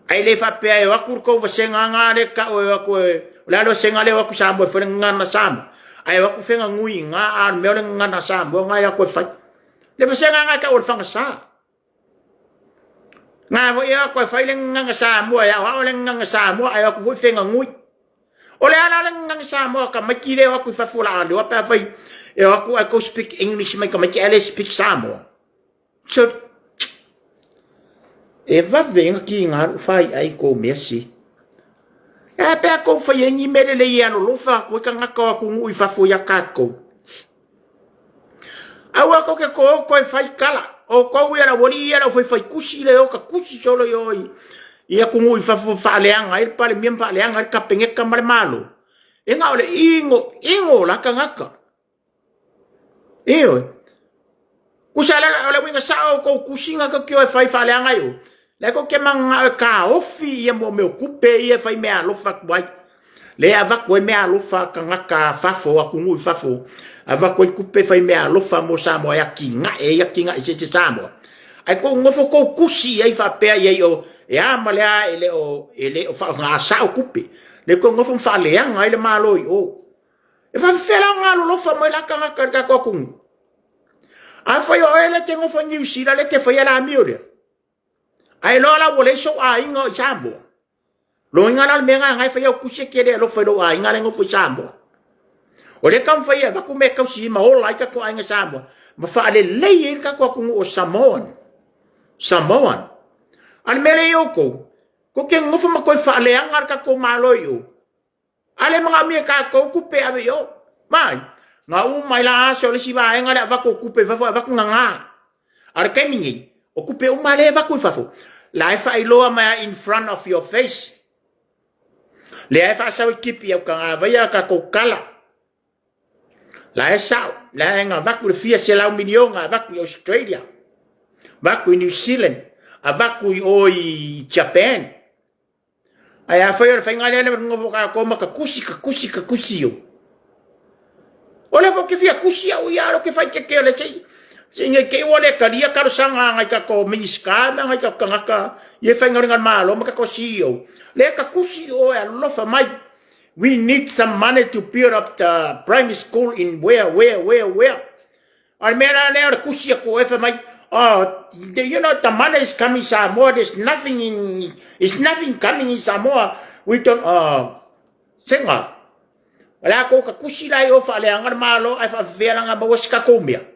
ai le fa pe ai waku ko va senga nga le ka o waku la lo senga le waku sambo fe nga na sambo ai waku fe nga ngui nga an me nga na sambo nga ya ko fa le fa senga nga ka o fa nga sa nga vo ya ko fa le nga sambo ya wa le nga sambo ai waku fe nga ngui o le ala le nga sambo ka maki le waku fa fula ando pa fa e waku I go speak English mai ka maki ale speak sambo so e va venga ki nga fai ai ko merci e pe ko fai ni mere le ia lo fa ko ka nga ko ku ngui fa fo ya ka ko awa ko ke ko fai kala o ko wi era wori era fai kusi le o ka kusi solo yo ia ku ngui fa fo fa le anga ir pa le miem fa le anga ka penge ka mar malo e nga ole ingo la ka ngaka io kusala ole winga sa ko kusinga ka kyo fai fa le anga yo le ko ke manga ka ofi ia mo me okupe ia fai me alofa kwai le ava ko me alofa ka ngaka fafo aku ngui fafo ava ko kupe fai me alofa mo sa mo ya kinga se sa mo ai ko ngofo ko kusi ai fa pe ai o e amala ele o fa nga sa okupe le ko ngofo fa le anga ile malo o e fa fela nga lo fa mo la ka ngaka ko ku a fa yo ele ke ngofo nyu sila le ke fa ya la miore ai lo la wole so a ingo sambo lo ngala me nga ngai fa yo kusi ke le lo fa lo a ngala ngo fu sambo o le kam fa ya va ku me ka si ma o like ko ai nga sambo ma fa le le ka ko ku o samoan al mele yo ko ke ngo fa ma ko fa le angar ka ko ma lo yo ale mga mi ka ko ku pe ave yo mai nga u mai la so le si va ngala va ko ku pe va ku nga ar ke mingi o ku pe u male va ku fa fo life I lower my in front of your face. Life I saw keep you can avaya ka kokala. Life sao, la nga vaku fia se la million vaku Australia. Vaku New Zealand, vaku oi Japan. Aya foi fa ngale le ngo ka ko ma ka kusi yo. Ola fo ke fia kusi o ya lo ke fa ke le sei. Singa ke wole ka dia ka sanga ngai ka ko miska ngai ka ka ye fa ngari ngal malo ma ka ko sio le ka kusio e lo fa mai we need some money to build up the primary school in where I mean I never kusia ko e fa mai you know the money is coming Samoa there's nothing coming in Samoa we don't singa la ko ka kusila yo fa le ngal malo e fa vela nga ba waska komia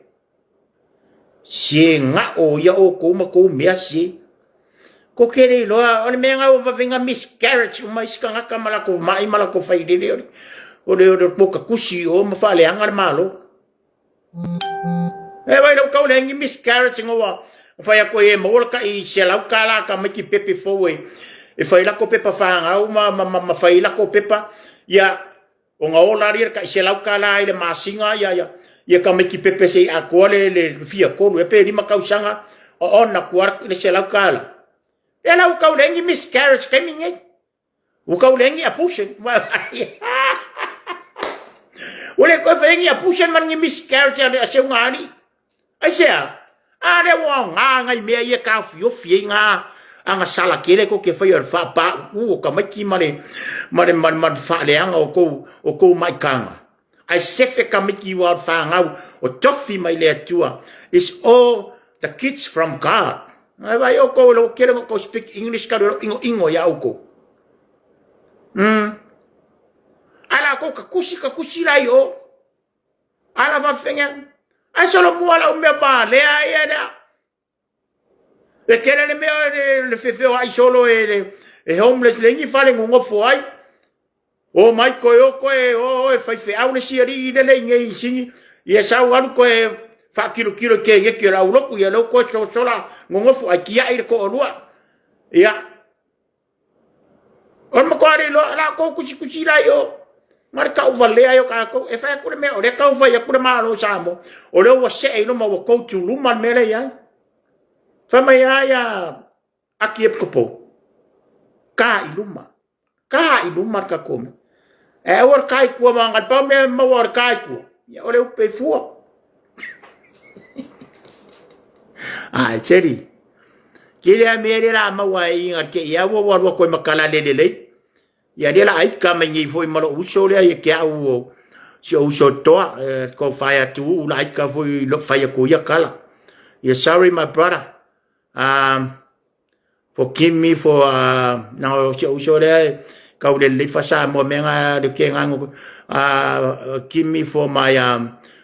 si nga o ya o ko ma ko mea si ko kere lo o le menga o va venga miscarriage ma iska nga kamala ko mai mala ko fai de o le ko ka kusi o ma fa le angar malo e vai lo ka le ngi miscarriage ngo wa fa ya ko e mo ka I se la kala ka ma ki pepe fo we e fa la ko pepa fa nga o ma fa la ko pepa ya o nga o la rir ka se la kala ile masinga ya ka meki pepe se a kole le fia ko e pe ni makausanga o na kuar le se la kala e la u ka lengi miscarriage coming e u ka lengi abortion o le ko fa lengi abortion man ngi miscarriage a se ngani ai se a le wa nga ngai me ye ka fio fie nga anga sala kele ko ke fa yor fa pa u ka meki mane fa le anga o ko mai kanga I sefe kamiki wa fangau o tofi mai le atua is all the kids from God. Ai vai o ko lo kero ko speak English ka ingo ya uko. Ala ko ka kusi la yo. Ala va fenga. Ai solo mo ala o me va le ai da. Le kere le me le fefe ai solo e homeless le ngi fale ngo fo ai. O mai ko e fai fe au le siari le ngai singi ia sa wan ko e fa kilo ke ye ke la ulo ku ia lo ko so la ngo fu akia ile ko lua ia on ma ko ari lo la ko kusi la yo mar ka vale ayo ka ko e fa ku me o le ka va ya ku ma lo samo o le wa se no ma ko tu lu man mele ya fa ma ya akiep ko po ka iluma ka kom e or kai ku ma ngat pa me ma or kai ku ya ole pe fu ai cheri Kira mere la mawai ingat ke ia wo wo ko makala le. Ya dia la ai ka mangi foi malo uso le ke au so uso to ko fire tu la ai ka foi lo fire ko ya kala. Yeah, sorry my brother. Forgive me for now so le ka le fa sa mo menga de ke ngang give me for my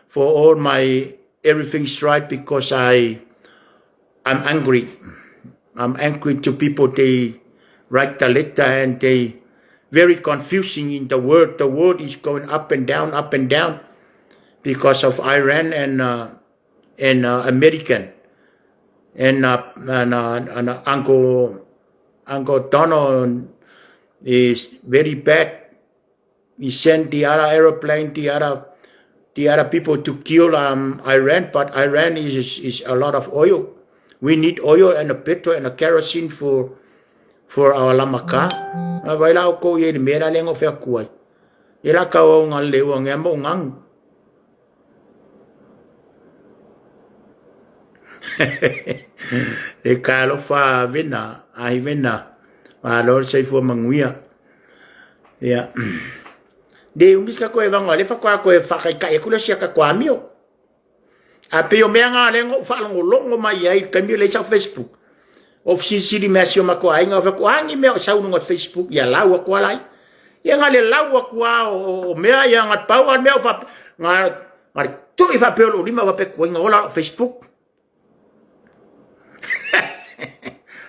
for all my everything's right because I'm angry. I'm angry to people. They write the letter and they very confusing in the word. The word is going up and down because of Iran and American and Uncle Donald is very bad. He sent the other aeroplane, the other people to kill Iran, but Iran is a lot of oil. We need oil and a petrol and a kerosene for our lamaka. Baila ko ye mera lengo fe kuai. Ila ka o ngal lewa ngamo ngang. E kalo fa vena, ai vena. Alo sei fo manguia. Ya. De umis ka ko e vanga le fa ko e fa kai kai kula sia ka kwa mio. A pe o mea ngā lengo whalongo longo mai ai kami le sa Facebook. Of siri mea sio mako ai ngā whako angi mea o saununga Facebook ia laua kua lai. Ia ngā le laua kua o mea ia ngā pau al mea o wha ngā tui whapeolo lima wape kua inga ola o Facebook.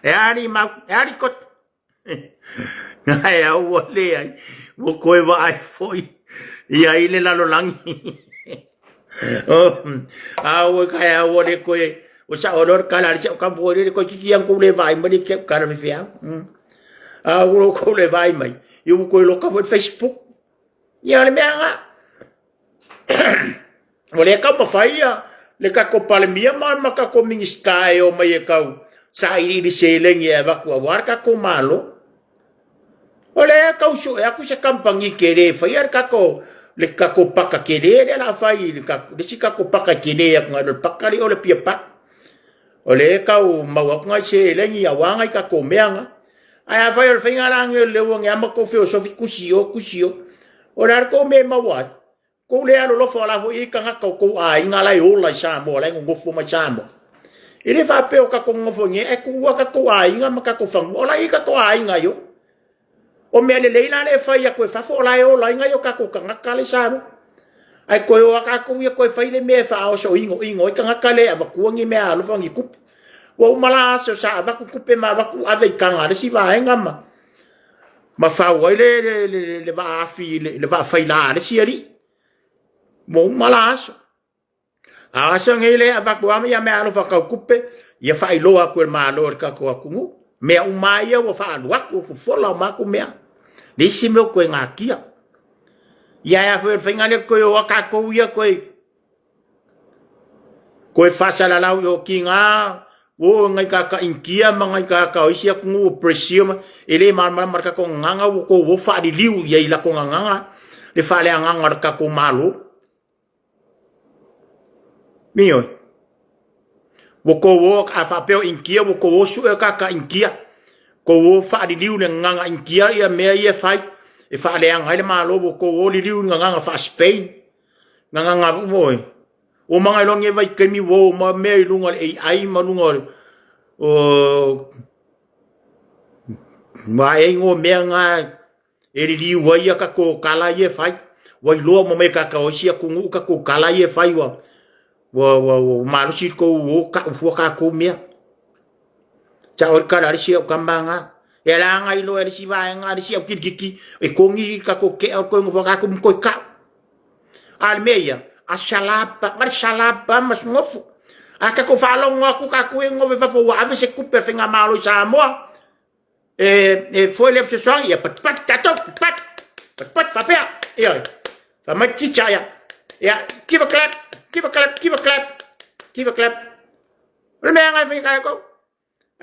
E ari mau, e ari kot. Ngā e au o le ai, wo koe wa ai foi. Ia ile lalo langi. Awo kaya awo de koe o sa oror kala se o kampo de ko kiki ang ko le vai mai ke kara me fia awo ko le vai mai eu ko lo ka Facebook ya le mea o le ka pa faia le ka ko pale mia ma ka ko mingiskai o mai ka sa iri di seleng ya ba ko war ka ko malo o le ka uso ya ku se kampangi kere faia ka ko le kako paka kere la fai le kako le sikako paka kere ya ngalo pakali ole pia pak ole ka u mawa ngai se le ni awanga ka ko meanga ai fai ole finga lang le wong ya mako fe so kusio ora ko me mawa ko le alo lo fala ho i ka ko ko ai ngala i ola sa mo le ngofo ma sa mo ile fa pe o ka ko ngofo ni e ku ka ko ai ngama ka ko fang ola i ka ko ai ngayo o mea le leila le fai a koe fafo la e o la inga yo kako ka ngaka le saro. Ai koe o kako ia koe fai le mea fa o so ingo i ka ngaka le a wakuangi mea alupangi kup. Wa umala so sa waku kupe ma waku ave i kanga le si wa enga ma. Ma fau ai le wa afi le wa fai la le si ari. Mo umala so. A so ngele a wakuami ya mea alupa kau kupe ia fai loa koe ma lor kako akungu. Mea umaya wa fa aluaku fufola maku mea. Nisi meu koe ngā kia. Ia fwe whaingane koe o kako ia koe. Koe whasala lau o ki ngā. O ngai ka inkia ma ngai ka isia kungu o presium. Ele maraka ko nganga o ko o whaari liu ia ila ko nganga. Le whaale nganga raka ko malo. Mio. O ko o a whapeo inkia o ko o su e ka inkia. Ko o whaari liu le nganga inkia ia mea ia whai. E whaale anga ile malo ko o li liu nganga wha Spain. Nganga umoe. O mga ilong e vai kemi wo ma mea ilunga le ai manunga o ma e ngo mea ngā e li liu wai a kako kala ia whai. Wai loa mo me kako sia kungu kako kala ia whai wa malusi ko o ka ufua kako mea. Cha or kala risi o kambanga. E la ngai lo e risi vai ngā risi o kirikiki. E kongi kako ke o koe ngufua kako mkoi ka. Al meia. A salapa, ngar salapa mas ngofu. A kako whalongo aku kako e ngove wapo wa ave se kuper whinga malo sa moa. Foi lef se soang, ia pat tato, pat papea. Ia, pa mai chicha ia. Ia, give a clap, give a clap, give a clap, give a clap. Ole mea ngai whinga ko.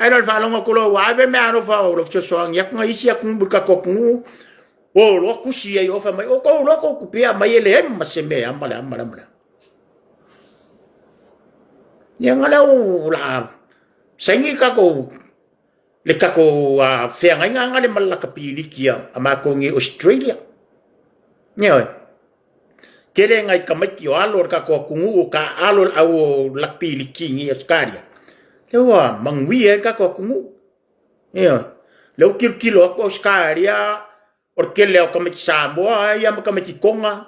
Ai nol whalongo kulo wa ave mea no whao lef se soang. Ia kunga isi a kumbuka kokungu. O lo kusi ai ofa mai o ko lo ko kupia mai ele ma se me amala. Ya ngala o la sengi ka ko le kako whea nga le malaka piliki a mako nge Australia. Nyeoi. Kele ngai kamaki o alor kako kungu o ka alor au lakpiliki ngi Australia. Lewa mangwi e kako kungu. Nyeoi. Leu kilo ako Australia or kele o kamaki Samoa ia makamaki Konga.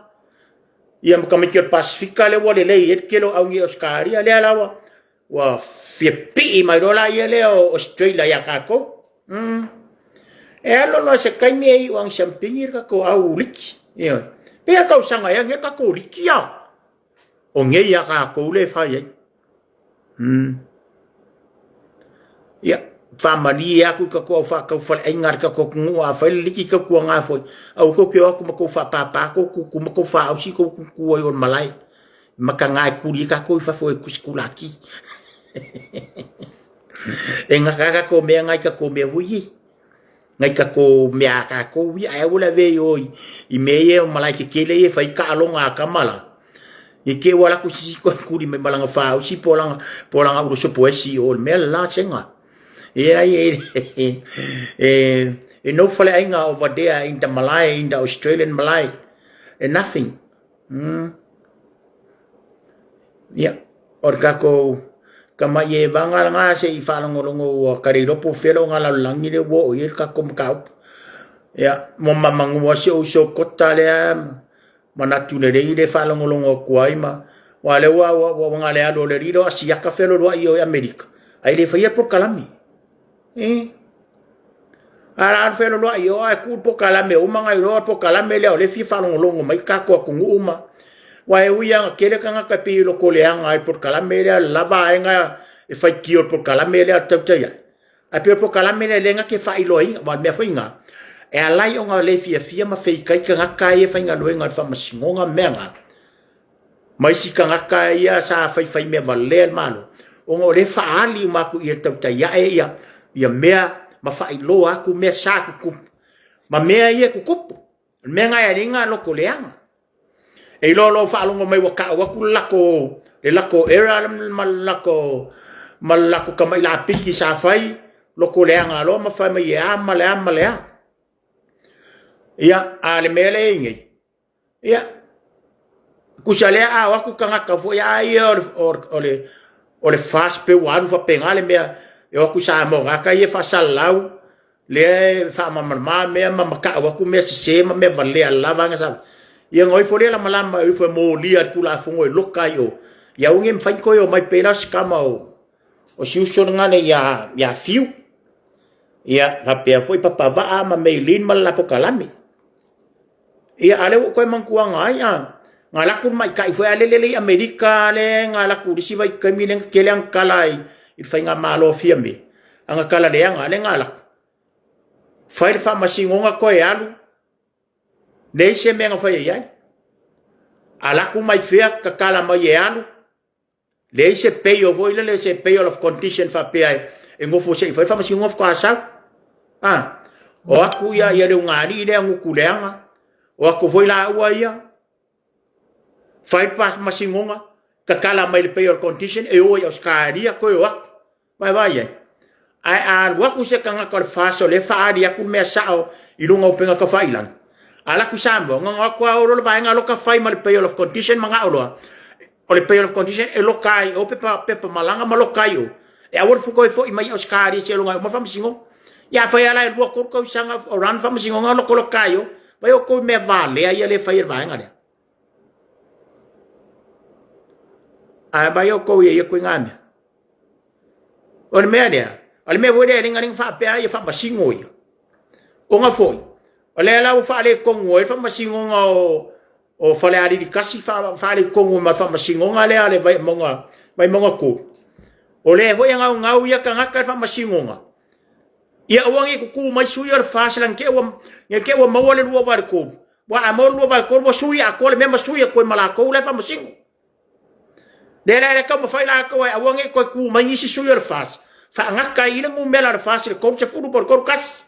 Ia makamaki o Pasifika le wale le et kilo au ngi Australia le alawa. Wa fiapi mai rola ia le Australia ya kako. E alo no se kaimi e wang champingir kako au liki. Nyeoi. Pea kau sanga ya nge kako liki ya. O nge ya kako le fai ai. Ya, famali ya ku kako au fa kau fal engar kako kungu a fai liki kako nga foi. Au ko kyo aku mako fa papa ko ku mako fa au si ko ku ai on malai. Maka ngai ku li kako fa foi ku skulaki. E ngaka ko me ngai kako me hui. Ngai kako me kako wi ai wala ve yo I me ye o malai ke kele ye fai ka alonga kamala. I ke wala ku si ko ku di me malanga fa si polanga uru so poesi o me la chenga. E no fale ainga over there in the Malay, in the Australian Malay. And nothing. Yeah. Or kako kama ye vanga nga se I falangolongo kariropo felo nga langi le wo ir kako mkau. Ya, mo mamangu wasi o so kota le manatu le reire falangolongo kuaima. Wale wa ngale alo le riro asiaka felo lo I America. Ai le fai por kalami. Ara felo lo ai o ku por kalame o manga ro por kalame le o le fi falangolongo mai ka ko uma. Wa e uia kele kanga ka pi lo koleanga ai por kalame le lava nga e fai ki por kalame le tautia. A pe por kalame le nga ke fai loi wa me fai nga. E alai o nga le fia ma fei kai ka kai e fai nga loenga fa masingonga menga. Mai si ka kai ia sa fai me valer malo. O nga le fa ali ma ku ia tautia ia mea ma fai lo aku me sa ku ma mea ia ku kupu. Menga ia ringa lo koleanga. E lo fa longo mai waka wa ku lako le lako era malako kamai la piki sa fai lo koleanga lo ma fai mai ia male ia ale mele ingi ia kusale a wa ku kanga ka fo ia ole fast pe waru fa pengale mea e wa ku sa mo ga ka ia fa salau le fa mama me maka wa ku me se me vale ala vanga sa ia ngoi fo le la malama e fo mo lia ku la fongo loka yo ia unge mfai ko yo mai pelas kama o siuso ngale ya fiu ia va pe foi papa va ma mailin mal la pokalami ia ale ko mangkuang ai ngala ku mai kai foi ale le Amerika le ngala ku disi vai kami le kelang kalai I fai nga malo fiame anga kala le ngale ngala fai fa masingonga ko e alu le se menga fai ai ala ku mai fia ka kala mai e alu le se pay o voi le se pay of condition fa pe ai e ngofo se fai fa masingonga ko asa o aku ia le ngari le ngukuleanga o ako foi la ua ia fai pas masingonga kakala mai le payor condition e o ia skaria ko o vai ai al wa ku se kanga ko faso le faari aku me sao I lunga o penga ka failan ala ku sambo nga ko o lo vai nga lo ka fai mal payor of condition manga o le payor of condition e lo kai o pepa malanga malo kai o e awor fu ko fo I mai o skari se lunga ma fam singo ya fai ala lo ko sanga o ran fam singo nga lo ko kai o vai o ko me vale ai le fai vai nga ai vai o ko ye ko ngame o le me dia o le me wo de ringa fa pe ai fa masingo ia o nga foi o le la fa le ko ngoi fa masingo nga o fa le ari di kasi fa le ko ngoi ma fa masingo nga le vai monga ko o le vo nga ia ka nga fa masingo nga ia wangi ku mai sui ar fa lang ke wa mawale lu wa ko wa amor lu wa ko sui a ko le me sui ko mala ko le fa masingo de la ka mo fa la ko wangi ko ku mai si sui ar fa ngaka ina ngu mela ar fa se ko se fu por ko kas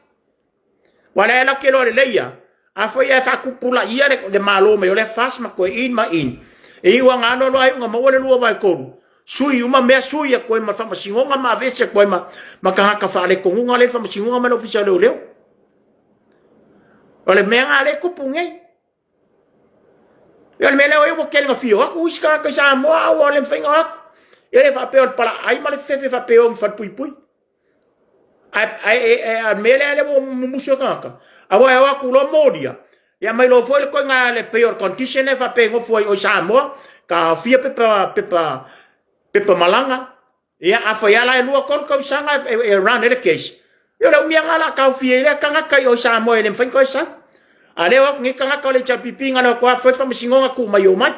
wala la ke lo le ia a foi e fa ku pula ia de malo me le fa ma ko in e wa nga no lo ai nga mawale lu wa ko sui uma mea sui a koe ma whamasingonga ma vese koe ma kangaka whaale kongunga le whamasingonga ma no pisa leo leo. O le mea ngā le kupu ngei. Ia le mea leo e wa kelinga fio aku uska ka sa moa o le mwhinga aku. Ia le whapeo le pala ai ma le fefe whapeo mi whapui pui. A mea le wo mumusua kangaka. A wa e aku lo modia. Ia mai lo foi le koe ngā le peo condition e whapeo ngofu ai o sa moa. Ka fia pepa malanga. Ia a whaiala e lua kon kau sanga e run e le case. Ia le umia ngala kau fia le kangaka i o sa moa e le mwhinga koe sa. A leo ngi kangaka le chapipi ngana koa whaita masingonga ku mai o mai.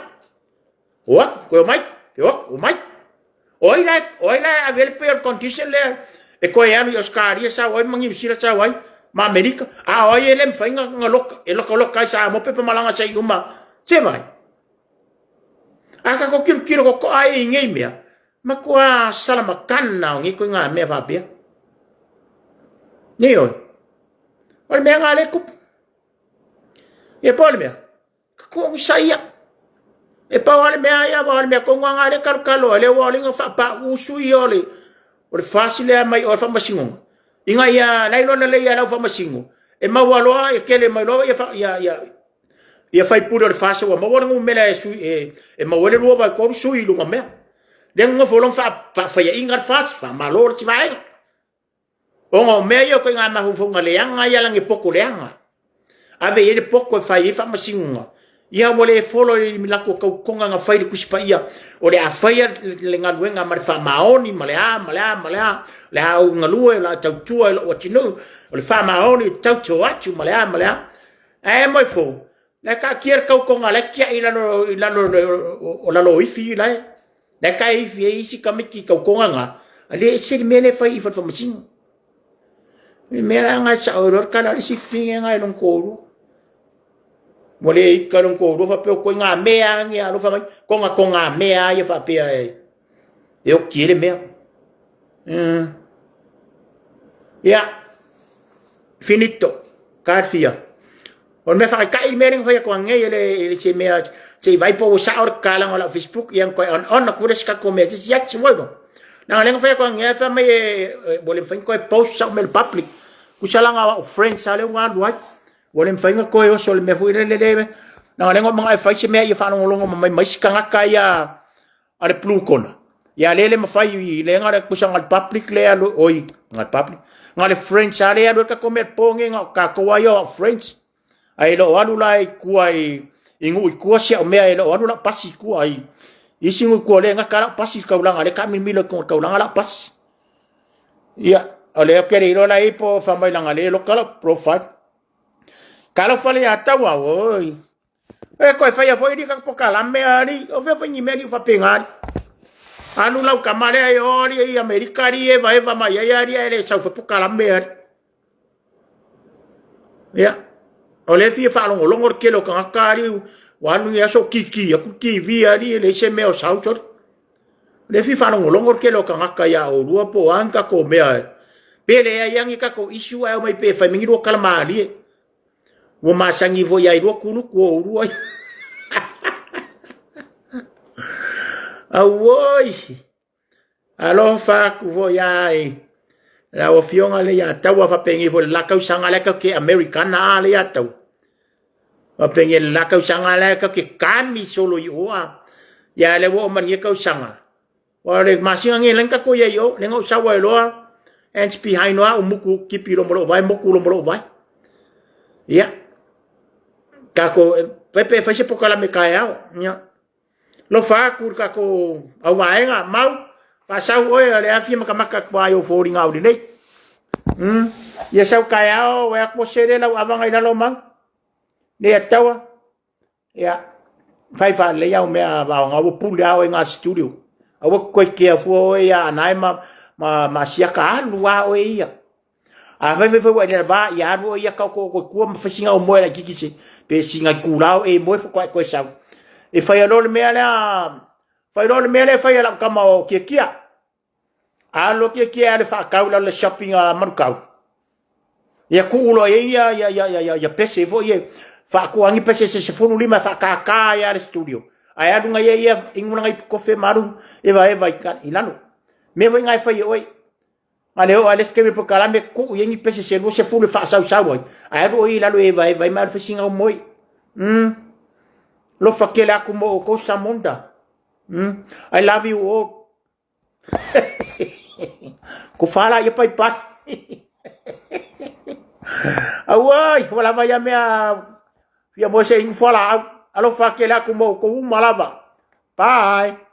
Oa, koe o mai. O mai. Oi lai a vele peo condition le e koe anu i Australia sa oi mangi usira sa oi ma Amerika. A oi e le mwhinga ngaloka e loka sa mo pepa malanga sa i uma. Se mai. Aka ko kiro ko ai ngei mea. Ma kua salama kana ngi ko ngā mea papia. Ni oi. Oi mea ngā le kupu. E pole mea. Ka kua saia. E pa wale mea ia wale mea ko ngā le karukalo. Le wale ngā whapa usui ole. Ore whasile mai o whamasingonga. Inga ia nailona le ia lau whamasingo. E mawaloa e kele mai loa ia fai pura o le whasa wa mawala ngu mela e mawale lua vai koru sui lunga mea. Le ngā wholong whaia inga whasa. Wha malora ti vaenga. O ngā mea ia koe ngā mahufunga leanga ia langi poko leanga. Ave ele poko e fai e whamasingonga. Ia wale e folo i milako kau konga ngā whaire kusipa ia. O le a whaia le ngā luenga ma le wha maoni, ma le a. Le a u ngā lua, le a tautua, le o atinu. O le wha maoni, tautua atu, ma le a. E moi fo. Le ka kier kau konga le kia i lano o lalo ifi lai. Le ka ifi e isi kamiki kau konga ngā. Ale e siri mele whai i whatwamasingo. Mera ngā sa oror ka lari si finge ngā ilong kōru. Mole i karong kōru whapeo koe ngā mea ngi alo whamai. Konga ko ngā mea i whapea e. E o kiere mea. Ia. Finito. Kārwhia. O me whakai mering whai ko ngei ele se mea. Se vaipo o sa or kālang o la Facebook. Iang koe on na kura ska ko mea. Jisi yatsi waibo. Nang lengo whai ko ngei whamai e. Bole mwhain koe post sa umel public. Kusalanga o friends sa leo ngā luai. Wale mwhainga koe o sole me huire le lewe. Nanga lengo mga e whaise mea i whanongolongo ma mai sikangaka i a ale blue kona. Ia lele ma whai i le ngare kusanga le public le alu. Oi, ngale public. Ngale friends a le alu ka kome ponge ngā ka koa i o friends. A elo alu lai kua i ingu i kua sia o mea elo alu la pasi kua i. Isingu kua le ngaka la pasi kaulanga le ka mimila kaulanga la pasi. Ia, o le o kere ilo la ipo whamai langa le lo kala profile. Kalau fale ata wa oi. E koe fai a foi di ka pokala me ari, o fe fai ni me di fa pengari. Anu lau kamare ai ori i Amerika ri e vai va mai ai ari ele sau fa pokala me ari. Ya. O le fi fa longor ke lo ka kari wa nu ya so kiki ya ku ki vi ari le se me o sau chor. Le fi fa longor ke lo ka ya o rua po anka ko me ai. Pele ai yang ka ko isu ai mai pe fa mingi ro kala mali. Wo masangi vo ya iro kunu ko uru ai. Awoi. Alo fa ku vo ya ai. La o fionga le ya tau fa pengi vo la kau sanga le ka ke americana le ya tau. Wa pengi la kau sanga le ka ke kami solo i oa. Ya le wo man ye kau sanga. Wa le masinga nge lenka ko ye yo, le ngau sawa loa. Hands behind wa umuku kipi lo molo vai moku lo molo vai. Ya. Kako pepe fai se pokala me kai au nya lo fa kur kako au vaenga mau fa sau oi ale afia maka kwa yo fori ngau di nei ya sau kai au wa ko sere la avanga ina lo mang ne atawa ya fai fa le ya me va ngau puli au nga studio au ko ke fu ya nai ma sia ka lu wa oi ya a vai wa va ya ro ya ka ko fa singa o mo la kiki pe singa kulao e mo ko sa e fai lo me ala fai lo me ala fai la kama o kia a lo kia le fa kaula le shopping a markau ya kulo ya pese vo ye fa ko angi pese se fulu lima fa ka ya le studio ai adu nga ia inguna ngai ko fe maru e vai kan ilano me vai ngai fai oi ale o ale skeme po kalame ku yengi pese se no se pule fa sau oi ai adu oi ilano e vai mal fe singa moi lo fa kela ku mo ko samonda I love you all ko fala ia pai pat awai wala vai a mea ia mo se ing fala alo fa kela ku mo ko malava bye